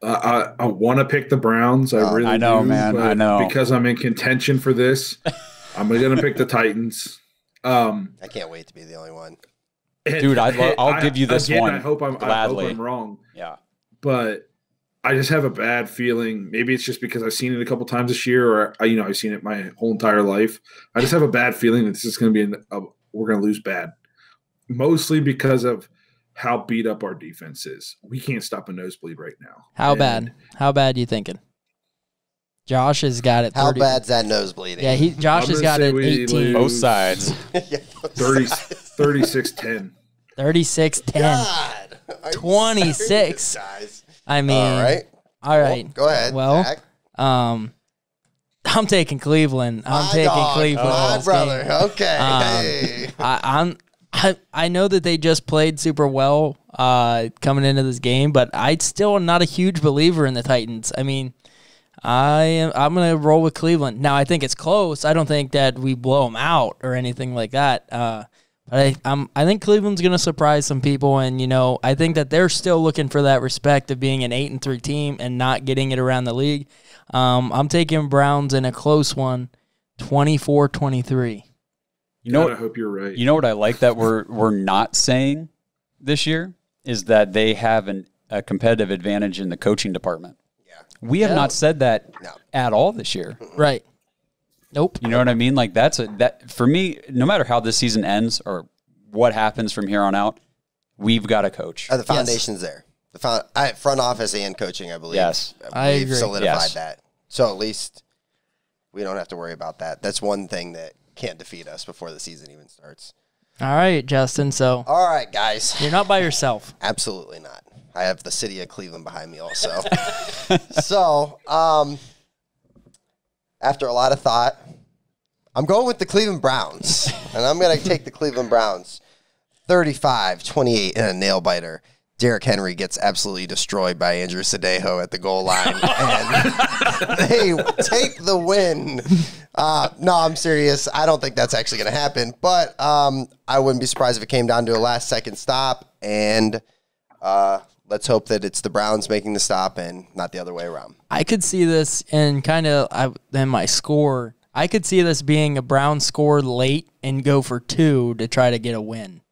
I want to pick the Browns. I really I know, do, man. but I know. Because I'm in contention for this, I'm going to pick the Titans. I can't wait to be the only one. Dude, I'll give you this one I hope I'm gladly. wrong, Yeah. but I just have a bad feeling. Maybe it's just because I've seen it a couple times this year, or I've seen it my whole entire life. I just have a bad feeling that this is going to be we're going to lose bad, mostly because of how beat up our defense is. We can't stop a nosebleed right now. How bad? How bad you thinking? Josh has got it. How 30. bad's that nose bleeding? Yeah, Josh I'm has gonna got say it. we 18, lose. Both sides. 36-10. 36-10. God. Are you 26. serious, guys? I mean, All right. All right. Well, go ahead. Well, Zach. I'm taking Cleveland. I'm My taking dog, Cleveland. in My this brother. game. Okay. Hey. I know that they just played super well coming into this game, but I still am not a huge believer in the Titans. I mean, I'm gonna roll with Cleveland. Now I think it's close. I don't think that we blow them out or anything like that. But I think Cleveland's gonna surprise some people, and I think that they're still looking for that respect of being an 8-3 team and not getting it around the league. I'm taking Browns in a close one, 24-23. I hope you're right. You know what I like that we're not saying this year is that they have a competitive advantage in the coaching department. Yeah. We have not said that at all this year. Right. Nope. You know what I mean? Like that for me, no matter how this season ends or what happens from here on out, we've got a coach. The foundation's there. The front office and coaching, I believe. Yes. I agree. We've solidified Yes. that. So at least we don't have to worry about that. That's one thing that can't defeat us before the season even starts. All right, Justin. So All right, guys. you're not by yourself. Absolutely not. I have the city of Cleveland behind me also. So, after a lot of thought, I'm going with the Cleveland Browns. And I'm going to take the Cleveland Browns 35-28 in a nail-biter. Derrick Henry gets absolutely destroyed by Andrew Sandejo at the goal line, and they take the win. No, I'm serious. I don't think that's actually going to happen, but I wouldn't be surprised if it came down to a last-second stop, and let's hope that it's the Browns making the stop and not the other way around. I could see this in then my score. I could see this being a Browns score late and go for 2 to try to get a win.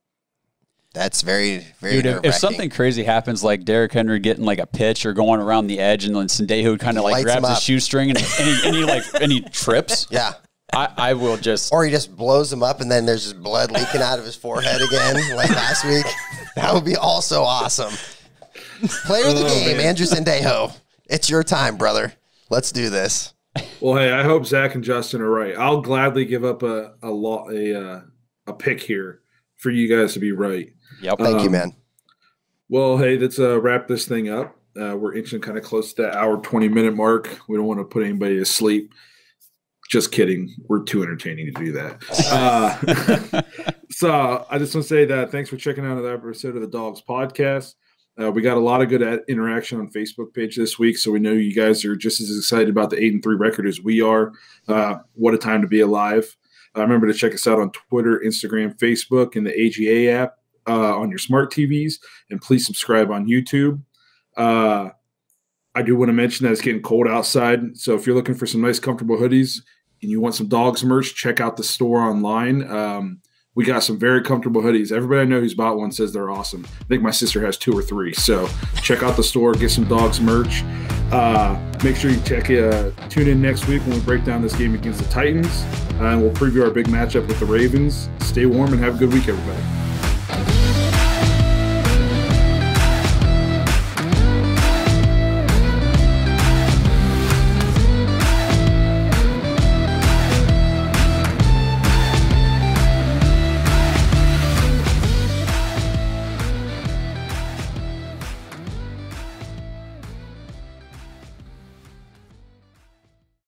That's very, very Dude, if something crazy happens, like Derrick Henry getting like a pitch or going around the edge, and then Sandejo kind of like grabs his shoestring and he trips. Yeah. I will just... Or he just blows him up and then there's just blood leaking out of his forehead again like last week. That would be also awesome. Player of the game, Andrew Sandejo. It's your time, brother. Let's do this. Well, hey, I hope Zach and Justin are right. I'll gladly give up a pick here for you guys to be right. Yep. Thank you, man. Well, hey, let's wrap this thing up. We're inching kind of close to that hour, 20-minute mark. We don't want to put anybody to sleep. Just kidding. We're too entertaining to do that. So I just want to say that thanks for checking out another episode of the Dawgs podcast. We got a lot of good interaction on Facebook page this week, so we know you guys are just as excited about the 8-3 record as we are. What a time to be alive. Remember to check us out on Twitter, Instagram, Facebook, and the AGA app on your smart TVs. And please subscribe on YouTube. I do want to mention that it's getting cold outside. So if you're looking for some nice, comfortable hoodies and you want some Dawgs merch, check out the store online. We got some very comfortable hoodies. Everybody I know who's bought one says they're awesome. I think my sister has 2 or 3. So check out the store, get some Dawgs merch. Make sure you tune in next week when we break down this game against the Titans. And we'll preview our big matchup with the Ravens. Stay warm and have a good week, everybody.